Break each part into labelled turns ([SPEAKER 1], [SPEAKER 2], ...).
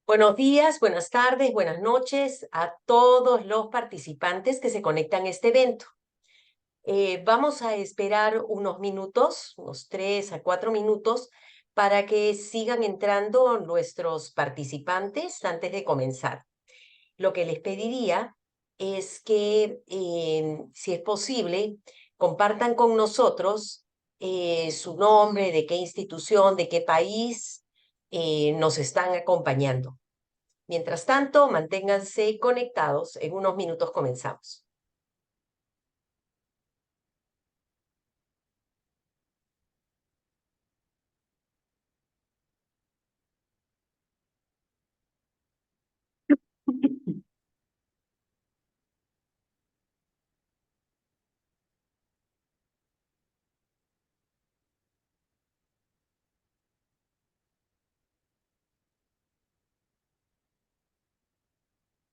[SPEAKER 1] Buenos días, buenas tardes, buenas noches a todos los participantes que se conectan a este evento. Vamos a esperar unos minutos, unos 3 a 4 minutos, para que sigan entrando nuestros participantes antes de comenzar. Lo que les pediría es que, si es posible, compartan con nosotros su nombre, de qué institución, de qué país nos están acompañando. Mientras tanto, manténganse conectados. En unos minutos comenzamos.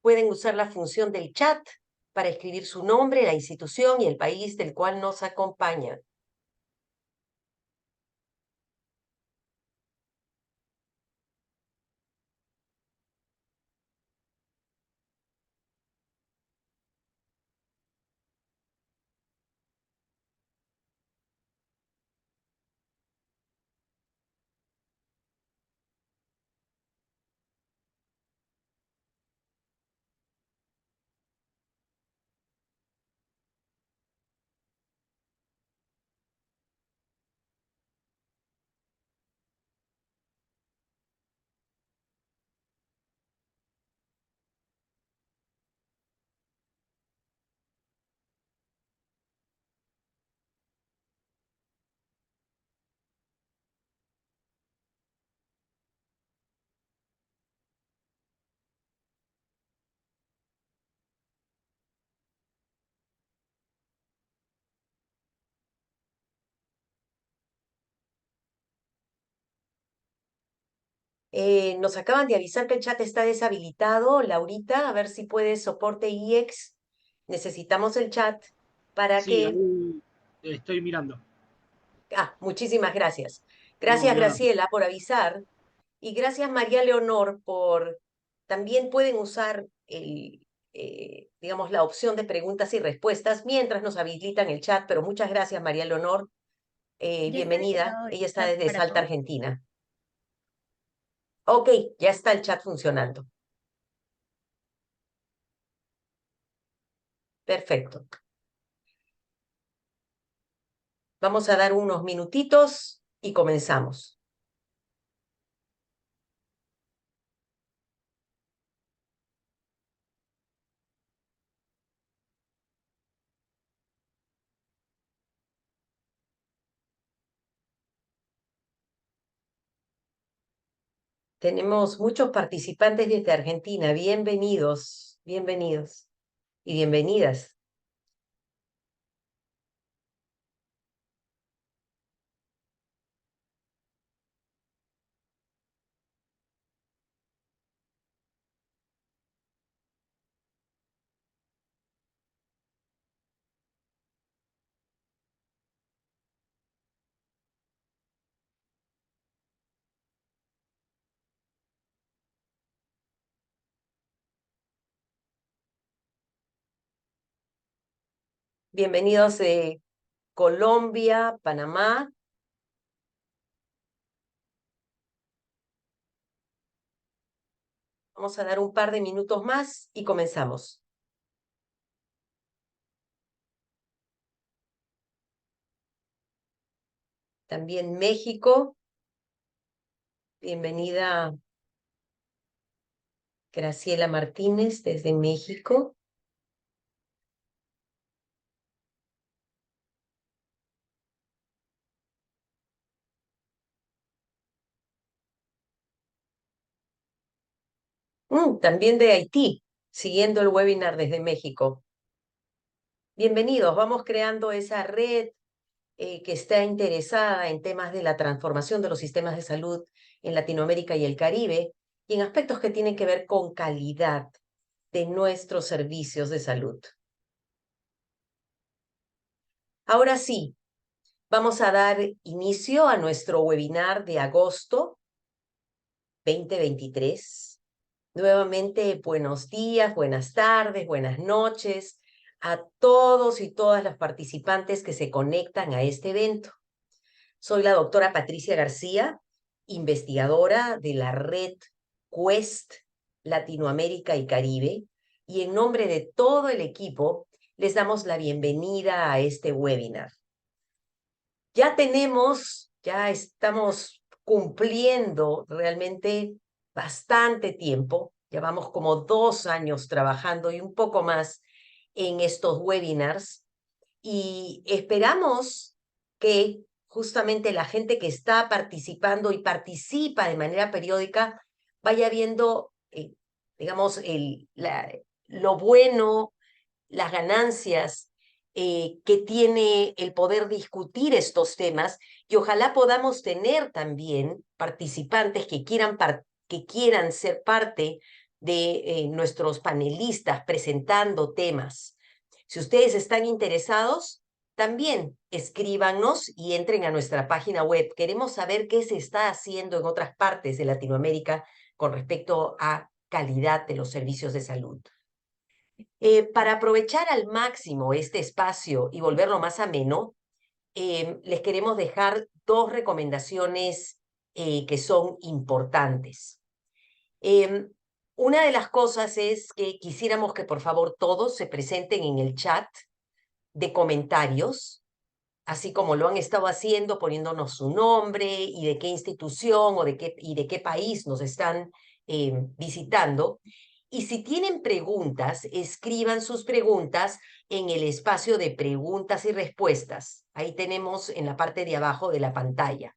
[SPEAKER 1] Pueden usar la función del chat para escribir su nombre, la institución y el país del cual nos acompañan. Nos acaban de avisar que el chat está deshabilitado. Laurita, a ver si puedes soporte IX. Necesitamos el chat para
[SPEAKER 2] Sí,
[SPEAKER 1] que...
[SPEAKER 2] ahí estoy mirando.
[SPEAKER 1] Muchísimas gracias.
[SPEAKER 2] No,
[SPEAKER 1] Gracias,
[SPEAKER 2] de nada.
[SPEAKER 1] Graciela, por avisar. Y gracias, María Leonor, por... También pueden usar digamos, la opción de preguntas y respuestas mientras nos habilitan el chat, pero muchas gracias, María Leonor.
[SPEAKER 3] ¿Ya está
[SPEAKER 1] Bienvenida.
[SPEAKER 3] habilitado el
[SPEAKER 1] Ella está
[SPEAKER 3] chat
[SPEAKER 1] desde
[SPEAKER 3] para
[SPEAKER 1] Salta,
[SPEAKER 3] todos?
[SPEAKER 1] Argentina. Ok, ya está el chat funcionando. Perfecto. Vamos a dar unos minutitos y comenzamos. Tenemos muchos participantes desde Argentina. Bienvenidos, bienvenidos y bienvenidas. Bienvenidos de Colombia, Panamá. Vamos a dar un par de minutos más y comenzamos. También México. Bienvenida Graciela Martínez desde México. También de Haití, siguiendo el webinar desde México. Bienvenidos, vamos creando esa red que está interesada en temas de la transformación de los sistemas de salud en Latinoamérica y el Caribe y en aspectos que tienen que ver con calidad de nuestros servicios de salud. Ahora sí, vamos a dar inicio a nuestro webinar de agosto 2023. Nuevamente, buenos días, buenas tardes, buenas noches a todos y todas las participantes que se conectan a este evento. Soy la doctora Patricia García, investigadora de la red Quest Latinoamérica y Caribe, y en nombre de todo el equipo les damos la bienvenida a este webinar. Ya estamos cumpliendo realmente bastante tiempo. Llevamos como 2 años trabajando y un poco más en estos webinars y esperamos que justamente la gente que está participando y participa de manera periódica vaya viendo, digamos, lo bueno, las ganancias que tiene el poder discutir estos temas y ojalá podamos tener también participantes que quieran ser parte de nuestros panelistas presentando temas. Si ustedes están interesados, también escríbanos y entren a nuestra página web. Queremos saber qué se está haciendo en otras partes de Latinoamérica con respecto a calidad de los servicios de salud. Para aprovechar al máximo este espacio y volverlo más ameno, les queremos dejar 2 recomendaciones que son importantes. Una de las cosas es que quisiéramos que por favor todos se presenten en el chat de comentarios, así como lo han estado haciendo, poniéndonos su nombre y de qué institución y de qué país nos están visitando. Y si tienen preguntas, escriban sus preguntas en el espacio de preguntas y respuestas. Ahí tenemos en la parte de abajo de la pantalla.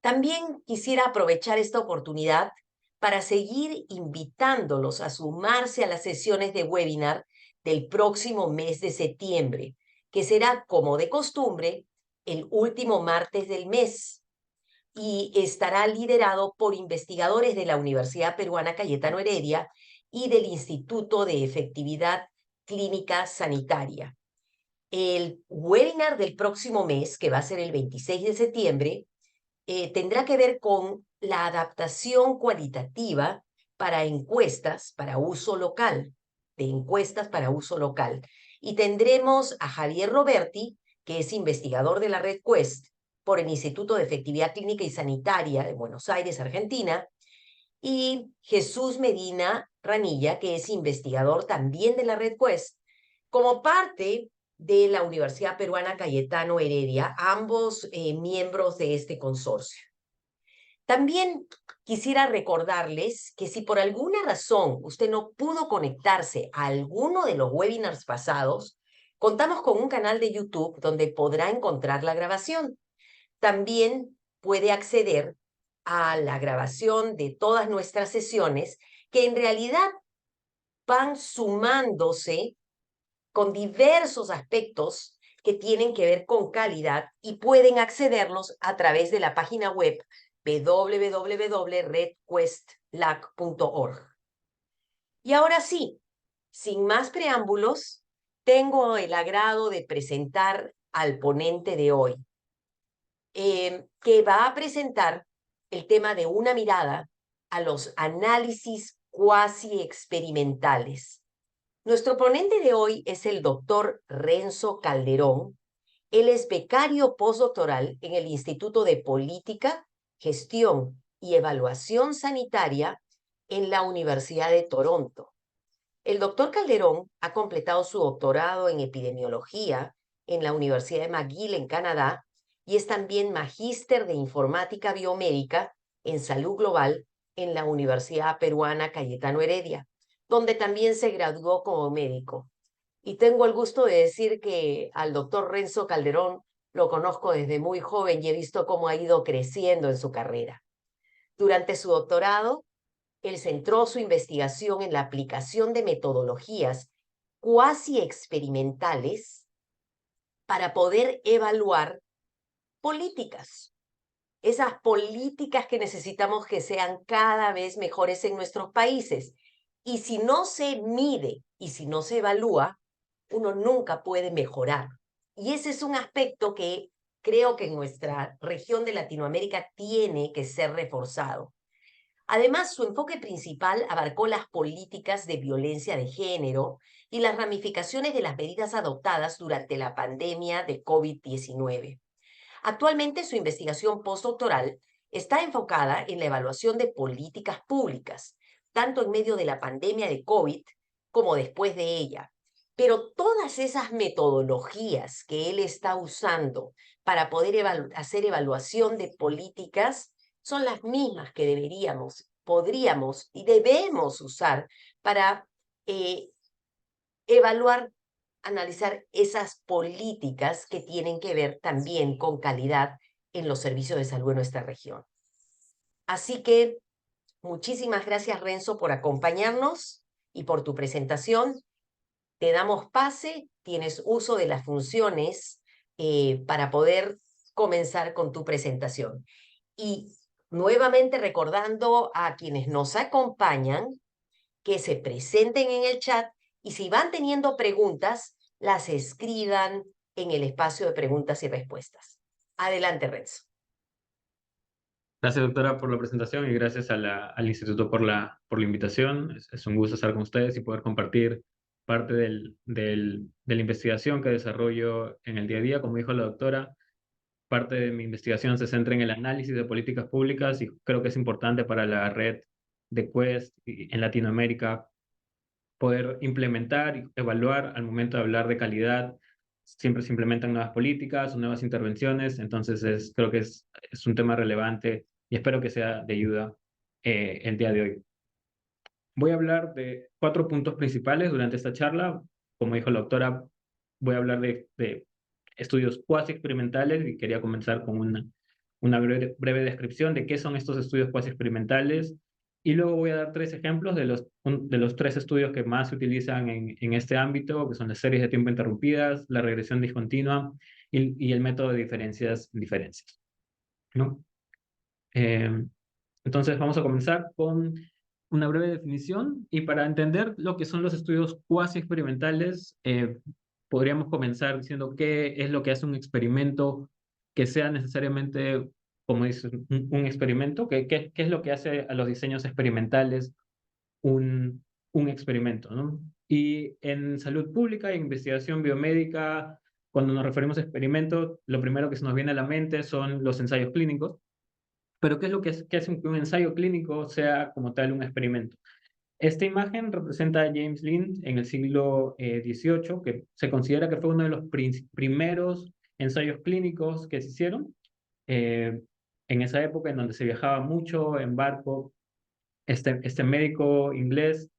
[SPEAKER 1] También quisiera aprovechar esta oportunidad para seguir invitándolos a sumarse a las sesiones de webinar del próximo mes de septiembre, que será, como de costumbre, el último martes del mes y estará liderado por investigadores de la Universidad Peruana Cayetano Heredia y del Instituto de Efectividad Clínica Sanitaria. El webinar del próximo mes, que va a ser el 26 de septiembre, tendrá que ver con la adaptación cualitativa para encuestas para uso local, de encuestas para uso local. Y tendremos a Javier Roberti, que es investigador de la red Quest por el Instituto de Efectividad Clínica y Sanitaria de Buenos Aires, Argentina, y Jesús Medina Ranilla, que es investigador también de la red Quest, como parte de la Universidad Peruana Cayetano Heredia, ambos miembros de este consorcio. También quisiera recordarles que si por alguna razón usted no pudo conectarse a alguno de los webinars pasados, contamos con un canal de YouTube donde podrá encontrar la grabación. También puede acceder a la grabación de todas nuestras sesiones, que en realidad van sumándose con diversos aspectos que tienen que ver con calidad y pueden accederlos a través de la página web www.redquestlac.org. Y ahora sí, sin más preámbulos, tengo el agrado de presentar al ponente de hoy, que va a presentar el tema de una mirada a los análisis cuasi experimentales. Nuestro ponente de hoy es el doctor Renzo Calderón. Él es becario postdoctoral en el Instituto de Política, Gestión y Evaluación Sanitaria en la Universidad de Toronto. El doctor Calderón ha completado su doctorado en epidemiología en la Universidad de McGill en Canadá y es también magíster de informática biomédica en salud global en la Universidad Peruana Cayetano Heredia, donde también se graduó como médico. Y tengo el gusto de decir que al doctor Renzo Calderón lo conozco desde muy joven y he visto cómo ha ido creciendo en su carrera. Durante su doctorado, él centró su investigación en la aplicación de metodologías cuasi experimentales para poder evaluar políticas. Esas políticas que necesitamos que sean cada vez mejores en nuestros países. Y si no se mide y si no se evalúa, uno nunca puede mejorar. Y ese es un aspecto que creo que en nuestra región de Latinoamérica tiene que ser reforzado. Además, su enfoque principal abarcó las políticas de violencia de género y las ramificaciones de las medidas adoptadas durante la pandemia de COVID-19. Actualmente, su investigación postdoctoral está enfocada en la evaluación de políticas públicas, tanto en medio de la pandemia de COVID como después de ella. Pero todas esas metodologías que él está usando para poder hacer evaluación de políticas son las mismas que podríamos y debemos usar para eh, evaluar, analizar esas políticas que tienen que ver también con calidad en los servicios de salud en nuestra región. Así que muchísimas gracias, Renzo, por acompañarnos y por tu presentación. Te damos pase, tienes uso de las funciones para poder comenzar con tu presentación. Y nuevamente recordando a quienes nos acompañan que se presenten en el chat y si van teniendo preguntas, las escriban en el espacio de preguntas y respuestas. Adelante, Renzo.
[SPEAKER 3] Gracias, doctora, por la presentación y gracias al Instituto por la invitación. Es un gusto estar con ustedes y poder compartir parte de la investigación que desarrollo en el día a día. Como dijo la doctora, parte de mi investigación se centra en el análisis de políticas públicas y creo que es importante para la red de Quest en Latinoamérica poder implementar y evaluar al momento de hablar de calidad. Siempre se implementan nuevas políticas o nuevas intervenciones, entonces creo que es un tema relevante y espero que sea de ayuda el día de hoy. Voy a hablar de 4 puntos principales durante esta charla. Como dijo la doctora, voy a hablar de estudios cuasi experimentales y quería comenzar con una breve descripción de qué son estos estudios cuasi experimentales. Y luego voy a dar 3 ejemplos de los 3 estudios que más se utilizan en este ámbito, que son las series de tiempo interrumpidas, la regresión discontinua y el método de diferencias, ¿no? Entonces vamos a comenzar con una breve definición y para entender lo que son los estudios cuasi experimentales, podríamos comenzar diciendo qué es lo que hace un experimento que sea necesariamente, como dice, un experimento, qué es lo que hace a los diseños experimentales un experimento, ¿no? Y en salud pública e investigación biomédica, cuando nos referimos a experimentos, lo primero que se nos viene a la mente son los ensayos clínicos. Pero ¿qué es lo que hace que un ensayo clínico sea como tal un experimento? Esta imagen representa a James Lind en el siglo XVIII, que se considera que fue uno de los primeros ensayos clínicos que se hicieron. En esa época en donde se viajaba mucho en barco, este médico inglés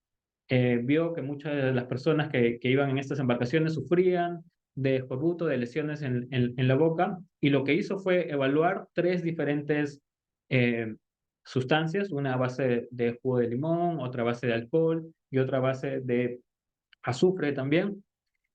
[SPEAKER 3] vio que muchas de las personas que iban en estas embarcaciones sufrían de escorbuto, de lesiones en la boca, y lo que hizo fue evaluar 3 diferentes eh, sustancias, una a base de jugo de limón, otra a base de alcohol y otra a base de azufre también.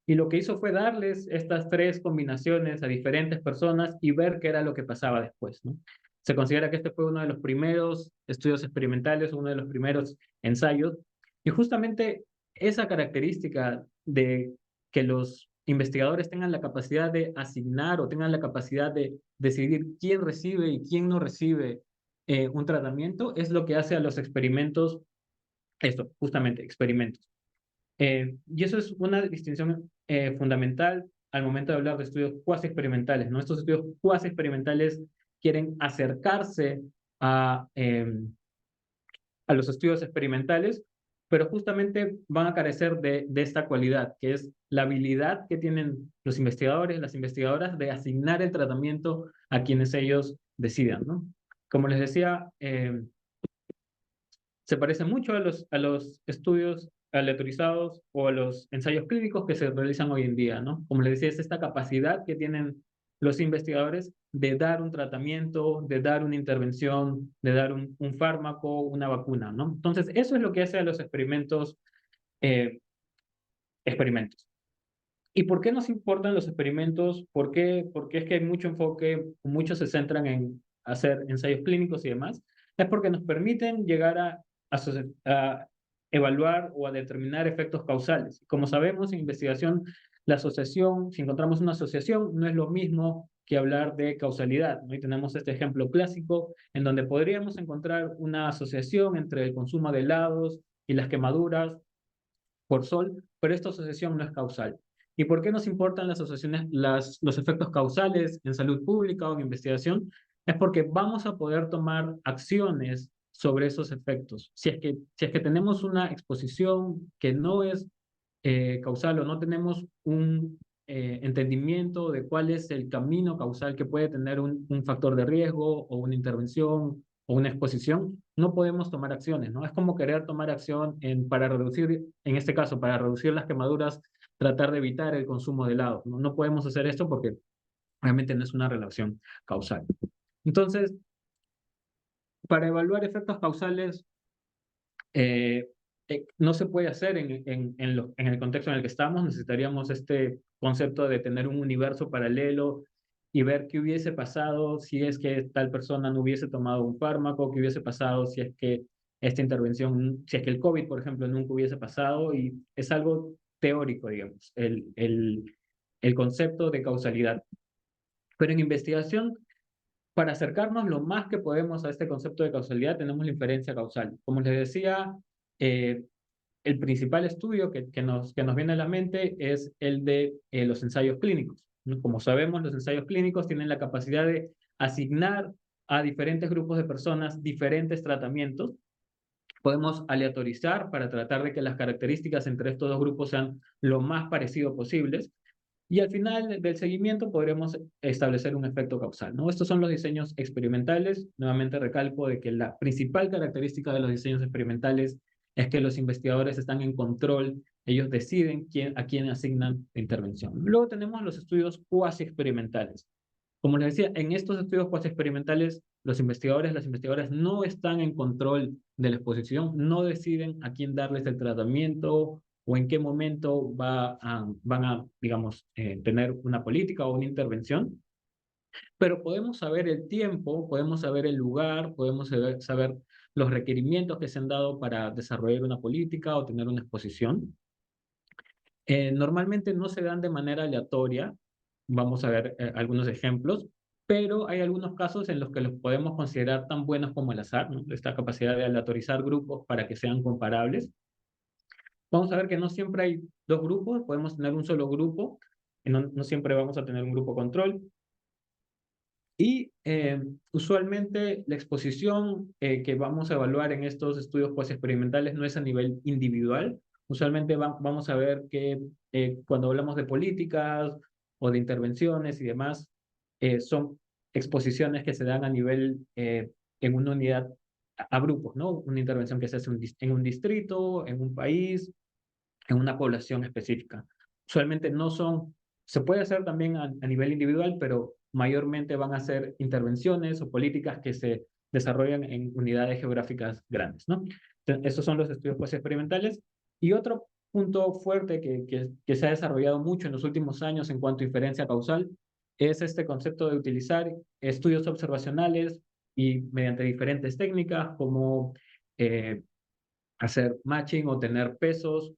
[SPEAKER 3] Y lo que hizo fue darles estas 3 combinaciones a diferentes personas y ver qué era lo que pasaba después, ¿no? Se considera que este fue uno de los primeros estudios experimentales, uno de los primeros ensayos. Y justamente esa característica de que los investigadores tengan la capacidad de asignar o tengan la capacidad de decidir quién recibe y quién no recibe un tratamiento es lo que hace a los experimentos, esto, justamente, experimentos. Y eso es una distinción fundamental al momento de hablar de estudios cuasi experimentales, ¿no? Estos estudios cuasi experimentales quieren acercarse a los estudios experimentales, pero justamente van a carecer de esta cualidad, que es la habilidad que tienen los investigadores, las investigadoras, de asignar el tratamiento a quienes ellos decidan, ¿no? Como les decía, se parece mucho a los estudios aleatorizados o a los ensayos clínicos que se realizan hoy en día, ¿no? Como les decía, es esta capacidad que tienen los investigadores de dar un tratamiento, de dar una intervención, de dar un fármaco, una vacuna, ¿no? Entonces, eso es lo que hace a los eh, experimentos. ¿Y por qué nos importan los experimentos? Porque es que hay mucho enfoque, muchos se centran en hacer ensayos clínicos y demás. Es porque nos permiten llegar a evaluar o a determinar efectos causales. Como sabemos, en investigación, la asociación, si encontramos una asociación, no es lo mismo que hablar de causalidad, ¿no? Y tenemos este ejemplo clásico en donde podríamos encontrar una asociación entre el consumo de helados y las quemaduras por sol, pero esta asociación no es causal. ¿Y por qué nos importan las asociaciones, los efectos causales en salud pública o en investigación? Es porque vamos a poder tomar acciones sobre esos efectos. Si es que tenemos una exposición que no es causal o no tenemos un entendimiento de cuál es el camino causal que puede tener un factor de riesgo o una intervención o una exposición, no podemos tomar acciones, ¿no? Es como querer tomar acción para reducir, en este caso, para reducir las quemaduras, tratar de evitar el consumo de helado, ¿no? No podemos hacer esto porque realmente no es una relación causal. Entonces, para evaluar efectos causales, eh, no se puede hacer en el contexto en el que estamos. Necesitaríamos este concepto de tener un universo paralelo y ver qué hubiese pasado si es que tal persona no hubiese tomado un fármaco, qué hubiese pasado si es que esta intervención, si es que el COVID, por ejemplo, nunca hubiese pasado, y es algo teórico, digamos, el concepto de causalidad. Pero en investigación, para acercarnos lo más que podemos a este concepto de causalidad, tenemos la inferencia causal. Como les decía, eh, el principal estudio que nos viene a la mente es el de los ensayos clínicos, ¿no? Como sabemos, los ensayos clínicos tienen la capacidad de asignar a diferentes grupos de personas diferentes tratamientos. Podemos aleatorizar para tratar de que las características entre estos dos grupos sean lo más parecido posibles. Y al final del seguimiento podremos establecer un efecto causal, ¿no? Estos son los diseños experimentales. Nuevamente recalco de que la principal característica de los diseños experimentales es que los investigadores están en control, ellos deciden a quién asignan la intervención. Luego tenemos los estudios cuasi experimentales. Como les decía, en estos estudios cuasi experimentales, los investigadores, las investigadoras no están en control de la exposición, no deciden a quién darles el tratamiento o en qué momento van a, digamos, tener una política o una intervención, pero podemos saber el tiempo, podemos saber el lugar, podemos saber los requerimientos que se han dado para desarrollar una política o tener una exposición. Normalmente no se dan de manera aleatoria, vamos a ver algunos ejemplos, pero hay algunos casos en los que los podemos considerar tan buenos como el azar, ¿no? Esta capacidad de aleatorizar grupos para que sean comparables. Vamos a ver que no siempre hay dos grupos, podemos tener un solo grupo, y no siempre vamos a tener un grupo control. Y usualmente la exposición que vamos a evaluar en estos estudios experimentales no es a nivel individual. Usualmente vamos a ver que cuando hablamos de políticas o de intervenciones y demás, son exposiciones que se dan a nivel en una unidad a grupos, ¿no? Una intervención que se hace en un distrito, en un país, en una población específica. Usualmente no son, se puede hacer también a nivel individual, pero mayormente van a ser intervenciones o políticas que se desarrollan en unidades geográficas grandes, ¿no? Entonces, esos son los estudios experimentales. Y otro punto fuerte que se ha desarrollado mucho en los últimos años en cuanto a inferencia causal es este concepto de utilizar estudios observacionales y mediante diferentes técnicas como eh, hacer matching o tener pesos,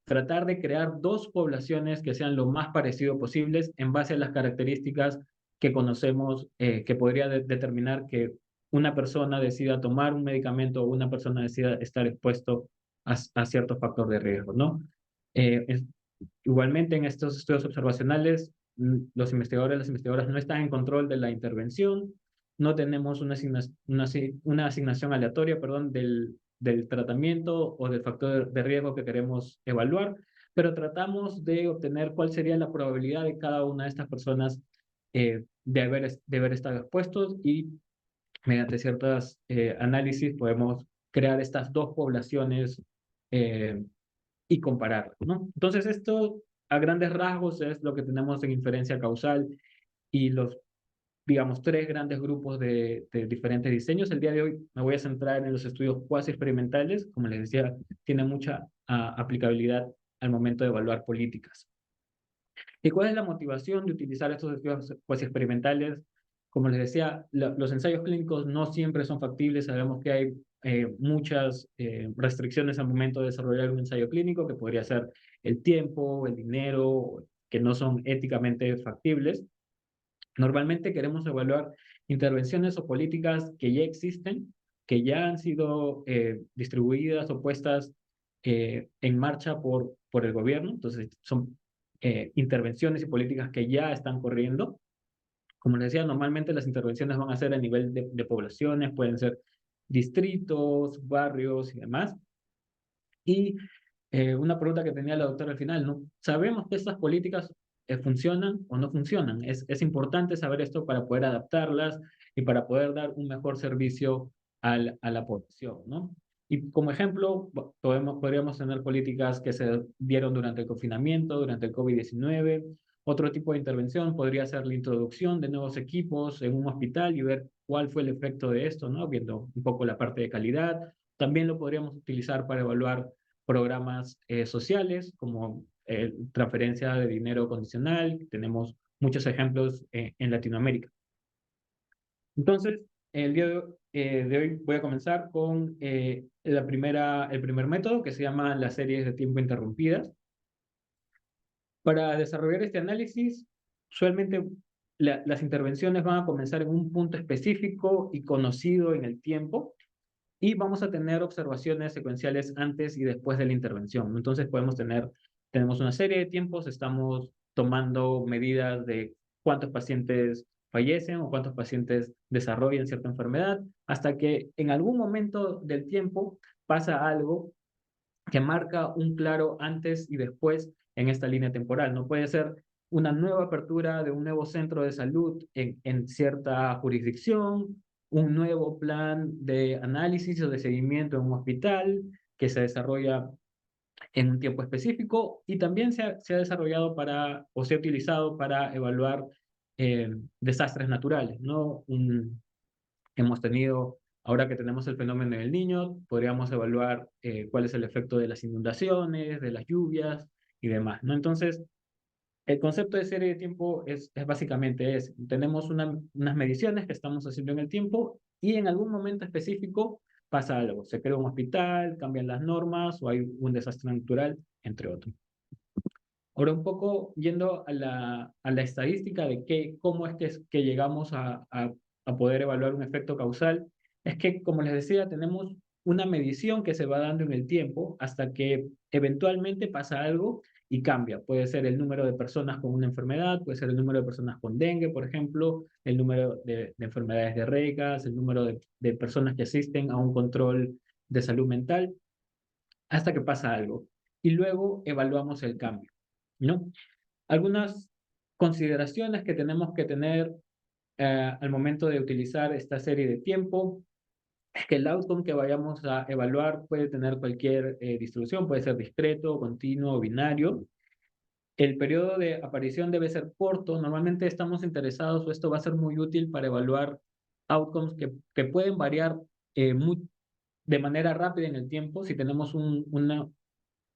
[SPEAKER 3] tratar de crear dos poblaciones que sean lo más parecido posibles en base a las características que conocemos, que podría determinar que una persona decida tomar un medicamento o una persona decida estar expuesto a cierto factor de riesgo, ¿no? Eh, es- Igualmente en estos estudios observacionales, los investigadores, las investigadoras no están en control de la intervención, no tenemos una asignación aleatoria, perdón, del tratamiento o del factor de riesgo que queremos evaluar, pero tratamos de obtener cuál sería la probabilidad de cada una de estas personas de haber estado expuestos, y mediante ciertos análisis podemos crear estas dos poblaciones eh, y compararlas, ¿no? Entonces esto a grandes rasgos es lo que tenemos en inferencia causal y los, digamos, tres grandes grupos de diferentes diseños. El día de hoy me voy a centrar en los estudios cuasi experimentales. Como les decía, tiene mucha aplicabilidad al momento de evaluar políticas. ¿Y cuál es la motivación de utilizar estos estudios cuasi experimentales? Como les decía, los ensayos clínicos no siempre son factibles. Sabemos que hay muchas restricciones al momento de desarrollar un ensayo clínico, que podría ser el tiempo, el dinero, que no son éticamente factibles. Normalmente queremos evaluar intervenciones o políticas que ya existen, que ya han sido distribuidas o puestas en marcha por el gobierno. Entonces, son intervenciones y políticas que ya están corriendo. Como les decía, normalmente las intervenciones van a ser a nivel de poblaciones, pueden ser distritos, barrios y demás. Y una pregunta que tenía la doctora al final, ¿no? ¿Sabemos que estas políticas funcionan o no funcionan? Es importante saber esto para poder adaptarlas y para poder dar un mejor servicio a la población, ¿no? Y como ejemplo, podríamos tener políticas que se dieron durante el confinamiento, durante el COVID-19. Otro tipo de intervención podría ser la introducción de nuevos equipos en un hospital y ver cuál fue el efecto de esto, ¿no? Viendo un poco la parte de calidad. También lo podríamos utilizar para evaluar programas sociales como transferencia de dinero condicional. Tenemos muchos ejemplos en Latinoamérica. Entonces, el día de hoy voy a comenzar con el primer método que se llama las series de tiempo interrumpidas. Para desarrollar este análisis, usualmente las intervenciones van a comenzar en un punto específico y conocido en el tiempo, y vamos a tener observaciones secuenciales antes y después de la intervención. Entonces tenemos una serie de tiempos, estamos tomando medidas de cuántos pacientes fallecen o cuántos pacientes desarrollan cierta enfermedad, hasta que en algún momento del tiempo pasa algo que marca un claro antes y después en esta línea temporal. No puede ser una nueva apertura de un nuevo centro de salud en cierta jurisdicción, un nuevo plan de análisis o de seguimiento en un hospital que se desarrolla en un tiempo específico, y también se ha desarrollado o se ha utilizado para evaluar desastres naturales, ¿no? Hemos tenido, ahora que tenemos el fenómeno del Niño, podríamos evaluar cuál es el efecto de las inundaciones, de las lluvias y demás, ¿no? Entonces, el concepto de serie de tiempo es básicamente tenemos unas mediciones que estamos haciendo en el tiempo y en algún momento específico pasa algo, se crea un hospital, cambian las normas o hay un desastre natural, entre otros. Ahora un poco yendo a la estadística de cómo es que llegamos a poder evaluar un efecto causal, es que, como les decía, tenemos una medición que se va dando en el tiempo hasta que eventualmente pasa algo y cambia. Puede ser el número de personas con una enfermedad, puede ser el número de personas con dengue, por ejemplo, el número de enfermedades diarreicas, el número de personas que asisten a un control de salud mental, hasta que pasa algo. Y luego evaluamos el cambio, ¿no? Algunas consideraciones que tenemos que tener al momento de utilizar esta serie de tiempo es que el outcome que vayamos a evaluar puede tener cualquier distribución, puede ser discreto, continuo o binario. El periodo de aparición debe ser corto. Normalmente estamos interesados, o esto va a ser muy útil para evaluar outcomes que pueden variar de manera rápida en el tiempo. Si tenemos un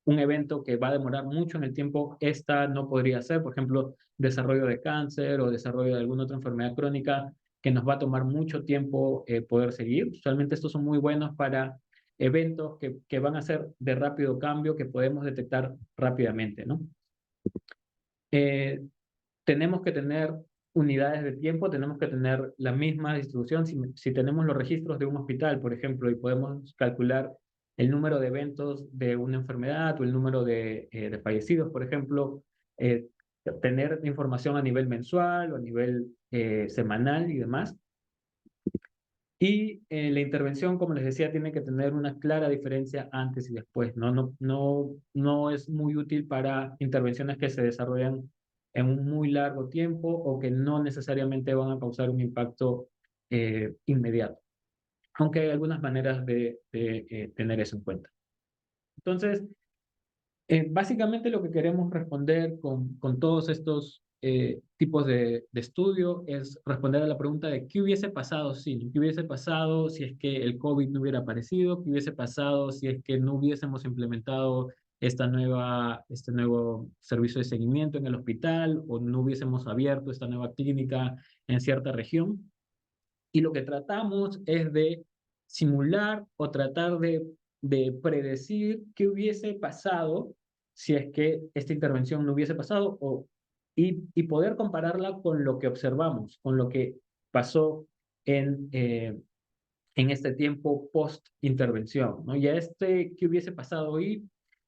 [SPEAKER 3] evento que va a demorar mucho en el tiempo, esta no podría ser, por ejemplo, desarrollo de cáncer o desarrollo de alguna otra enfermedad crónica que nos va a tomar mucho tiempo poder seguir. Usualmente estos son muy buenos para eventos que van a ser de rápido cambio, que podemos detectar rápidamente, ¿no? Eh, Tenemos que tener unidades de tiempo, tenemos que tener la misma distribución. Si tenemos los registros de un hospital, por ejemplo, y podemos calcular el número de eventos de una enfermedad o el número de fallecidos, por ejemplo, eh, tener información a nivel mensual o a nivel semanal y demás. Y la intervención, como les decía, tiene que tener una clara diferencia antes y después, ¿no? No es muy útil para intervenciones que se desarrollan en un muy largo tiempo o que no necesariamente van a causar un impacto inmediato, aunque hay algunas maneras de tener eso en cuenta. Entonces, básicamente lo que queremos responder con todos estos tipos de estudio es responder a la pregunta de qué hubiese pasado si, qué hubiese pasado si es que el COVID no hubiera aparecido, qué hubiese pasado si es que no hubiésemos implementado este nuevo servicio de seguimiento en el hospital o no hubiésemos abierto esta nueva clínica en cierta región. Y lo que tratamos es de simular o tratar de predecir qué hubiese pasado si es que esta intervención no hubiese pasado, o y poder compararla con lo que observamos, con lo que pasó en este tiempo post-intervención, ¿no? Y a que hubiese pasado hoy,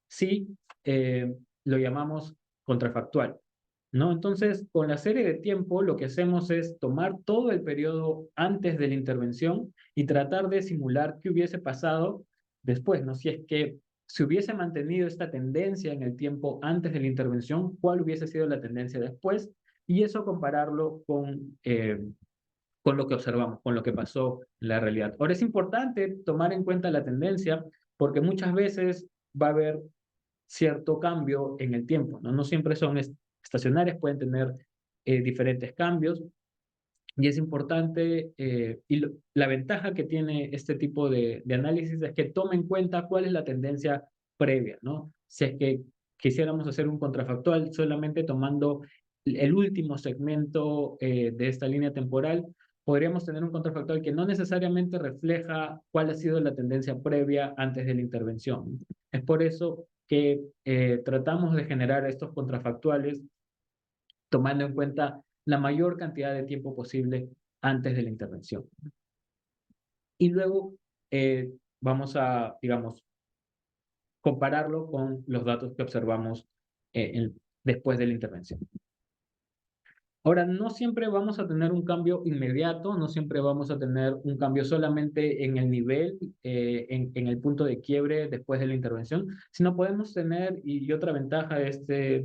[SPEAKER 3] sí, lo llamamos contrafactual, ¿no? Entonces, con la serie de tiempo, lo que hacemos es tomar todo el periodo antes de la intervención y tratar de simular qué hubiese pasado después, ¿no? Si es que se hubiese mantenido esta tendencia en el tiempo antes de la intervención, ¿cuál hubiese sido la tendencia después? Y eso compararlo con lo que observamos, con lo que pasó en la realidad. Ahora es importante tomar en cuenta la tendencia porque muchas veces va a haber cierto cambio en el tiempo, ¿no? No siempre son estacionarias, pueden tener diferentes cambios y es importante, la ventaja que tiene este tipo de análisis es que toma en cuenta cuál es la tendencia previa, ¿no? Si es que quisiéramos hacer un contrafactual solamente tomando el último segmento de esta línea temporal, podríamos tener un contrafactual que no necesariamente refleja cuál ha sido la tendencia previa antes de la intervención. Es por eso que tratamos de generar estos contrafactuales tomando en cuenta la mayor cantidad de tiempo posible antes de la intervención. Y luego vamos a, digamos, compararlo con los datos que observamos después de la intervención. Ahora, no siempre vamos a tener un cambio inmediato, no siempre vamos a tener un cambio solamente en el nivel, en el punto de quiebre después de la intervención, sino podemos tener, y otra ventaja de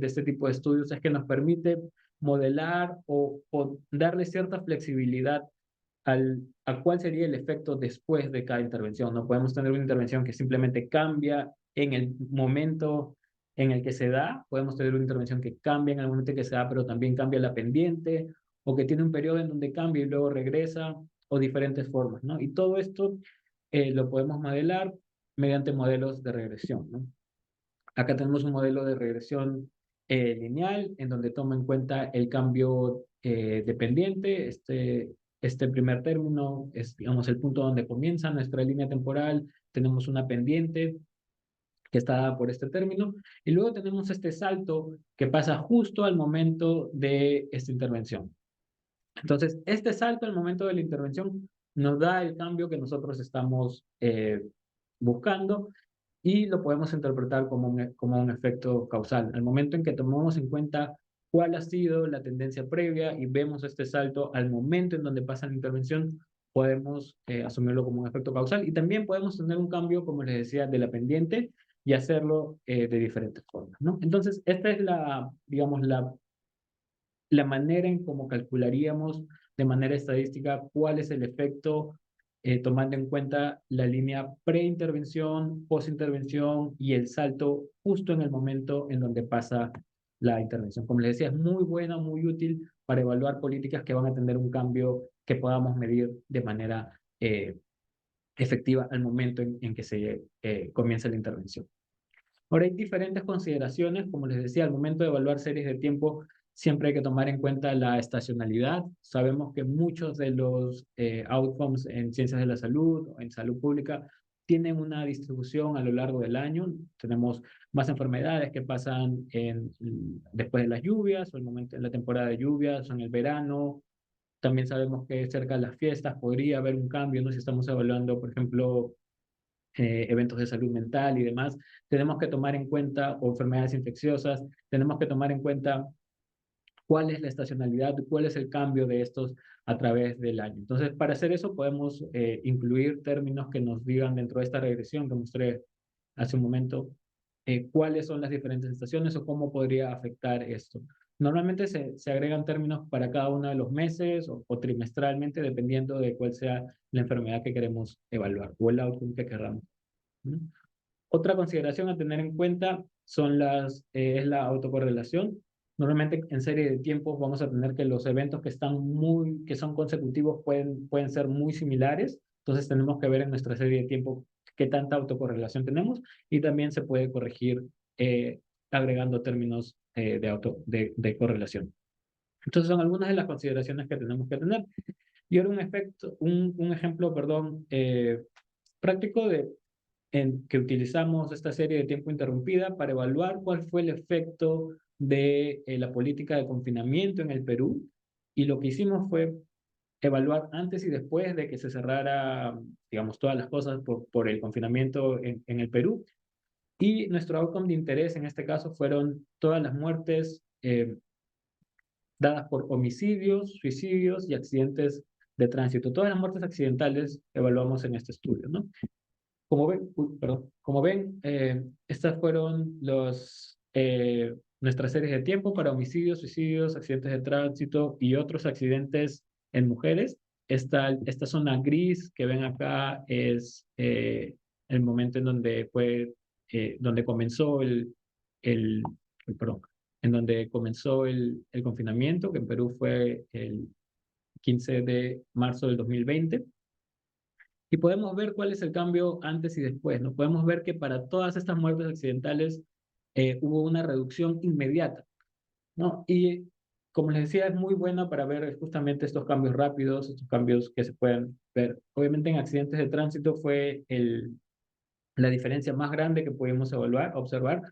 [SPEAKER 3] este tipo de estudios es que nos permite modelar o darle cierta flexibilidad a cuál sería el efecto después de cada intervención. No podemos tener una intervención que simplemente cambia en el momento en el que se da, podemos tener una intervención que cambia en el momento en que se da, pero también cambia la pendiente, o que tiene un periodo en donde cambia y luego regresa, o diferentes formas, ¿no? Y todo esto lo podemos modelar mediante modelos de regresión, ¿no? Acá tenemos un modelo de regresión lineal en donde toma en cuenta el cambio dependiente. Este primer término es, digamos, el punto donde comienza nuestra línea temporal. Tenemos una pendiente que está dada por este término. Y luego tenemos este salto que pasa justo al momento de esta intervención. Entonces, este salto al momento de la intervención nos da el cambio que nosotros estamos buscando y lo podemos interpretar como un efecto causal. Al momento en que tomamos en cuenta cuál ha sido la tendencia previa y vemos este salto al momento en donde pasa la intervención, podemos asumirlo como un efecto causal y también podemos tener un cambio, como les decía, de la pendiente y hacerlo de diferentes formas, ¿no? Entonces, esta es digamos, la manera en cómo calcularíamos de manera estadística cuál es el efecto tomando en cuenta la línea preintervención, postintervención y el salto justo en el momento en donde pasa la intervención. Como les decía, es muy bueno, muy útil para evaluar políticas que van a tener un cambio que podamos medir de manera efectiva al momento en que se comienza la intervención. Ahora, hay diferentes consideraciones, como les decía, al momento de evaluar series de tiempo, siempre hay que tomar en cuenta la estacionalidad. Sabemos que muchos de los outcomes en ciencias de la salud o en salud pública tienen una distribución a lo largo del año. Tenemos más enfermedades que pasan después de las lluvias, o el momento en la temporada de lluvias, o en el verano. También sabemos que cerca de las fiestas podría haber un cambio, ¿no? Si estamos evaluando, por ejemplo, eventos de salud mental y demás, tenemos que tomar en cuenta, o enfermedades infecciosas, tenemos que tomar en cuenta cuál es la estacionalidad, cuál es el cambio de estos a través del año. Entonces, para hacer eso podemos incluir términos que nos digan dentro de esta regresión que mostré hace un momento, cuáles son las diferentes estaciones o cómo podría afectar esto. Normalmente se agregan términos para cada uno de los meses o trimestralmente, dependiendo de cuál sea la enfermedad que queremos evaluar o el outcome que queramos. ¿Mm? Otra consideración a tener en cuenta es la autocorrelación. Normalmente en serie de tiempos vamos a tener que los eventos que son consecutivos pueden ser muy similares. Entonces tenemos que ver en nuestra serie de tiempo qué tanta autocorrelación tenemos y también se puede corregir agregando términos de correlación. Entonces son algunas de las consideraciones que tenemos que tener. Y ahora un ejemplo, perdón, práctico en que utilizamos esta serie de tiempo interrumpida para evaluar cuál fue el efecto de la política de confinamiento en el Perú, y lo que hicimos fue evaluar antes y después de que se cerrara, digamos, todas las cosas por el confinamiento en el Perú. Y nuestro outcome de interés en este caso fueron todas las muertes dadas por homicidios, suicidios y accidentes de tránsito. Todas las muertes accidentales evaluamos en este estudio, ¿no? Como ven, estas fueron nuestras series de tiempo para homicidios, suicidios, accidentes de tránsito y otros accidentes en mujeres. Esta zona gris que ven acá es el momento en donde donde comenzó el, perdón, en donde comenzó el confinamiento, que en Perú fue el 15 de marzo del 2020. Y podemos ver cuál es el cambio antes y después, ¿no? Podemos ver que para todas estas muertes accidentales hubo una reducción inmediata, ¿no? Y como les decía, es muy buena para ver justamente estos cambios rápidos, estos cambios que se pueden ver. Obviamente en accidentes de tránsito fue la diferencia más grande que pudimos observar,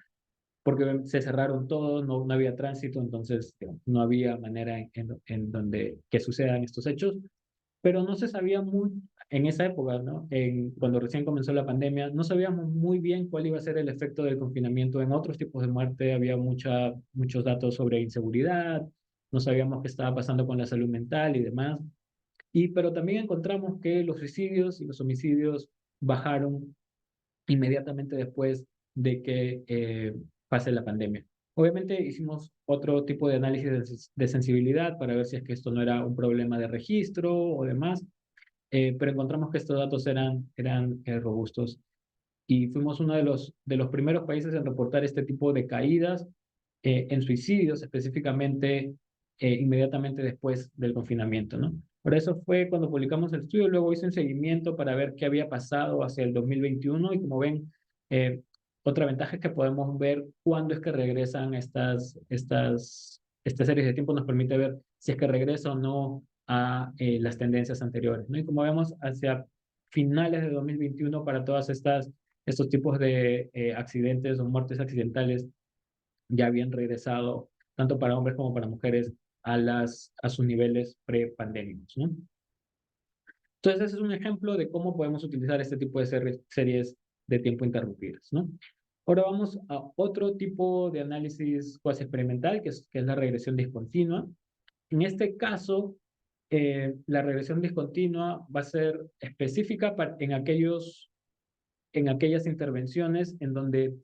[SPEAKER 3] porque se cerraron todos, no había tránsito, entonces digamos, no había manera en donde que sucedan estos hechos, pero no se sabía muy, en esa época, ¿no? Cuando recién comenzó la pandemia, no sabíamos muy bien cuál iba a ser el efecto del confinamiento en otros tipos de muerte, había muchos datos sobre inseguridad, no sabíamos qué estaba pasando con la salud mental y demás, pero también encontramos que los suicidios y los homicidios bajaron inmediatamente después de que pase la pandemia. Obviamente hicimos otro tipo de análisis de sensibilidad para ver si es que esto no era un problema de registro o demás, pero encontramos que estos datos eran robustos y fuimos uno de los primeros países en reportar este tipo de caídas en suicidios, específicamente inmediatamente después del confinamiento, ¿no? Por eso fue cuando publicamos el estudio, luego hice un seguimiento para ver qué había pasado hacia el 2021 y como ven, eh, otra ventaja es que podemos ver cuándo es que regresan estas series de tiempo, nos permite ver si es que regresa o no a las tendencias anteriores, ¿no? Y como vemos, hacia finales de 2021 para estos tipos de accidentes o muertes accidentales ya habían regresado, tanto para hombres como para mujeres, a sus niveles prepandémicos, ¿no? Entonces, ese es un ejemplo de cómo podemos utilizar este tipo de series de tiempo interrumpidas, ¿no? Ahora vamos a otro tipo de análisis cuasi experimental, que es la regresión discontinua. En este caso, la regresión discontinua va a ser específica en aquellas intervenciones en donde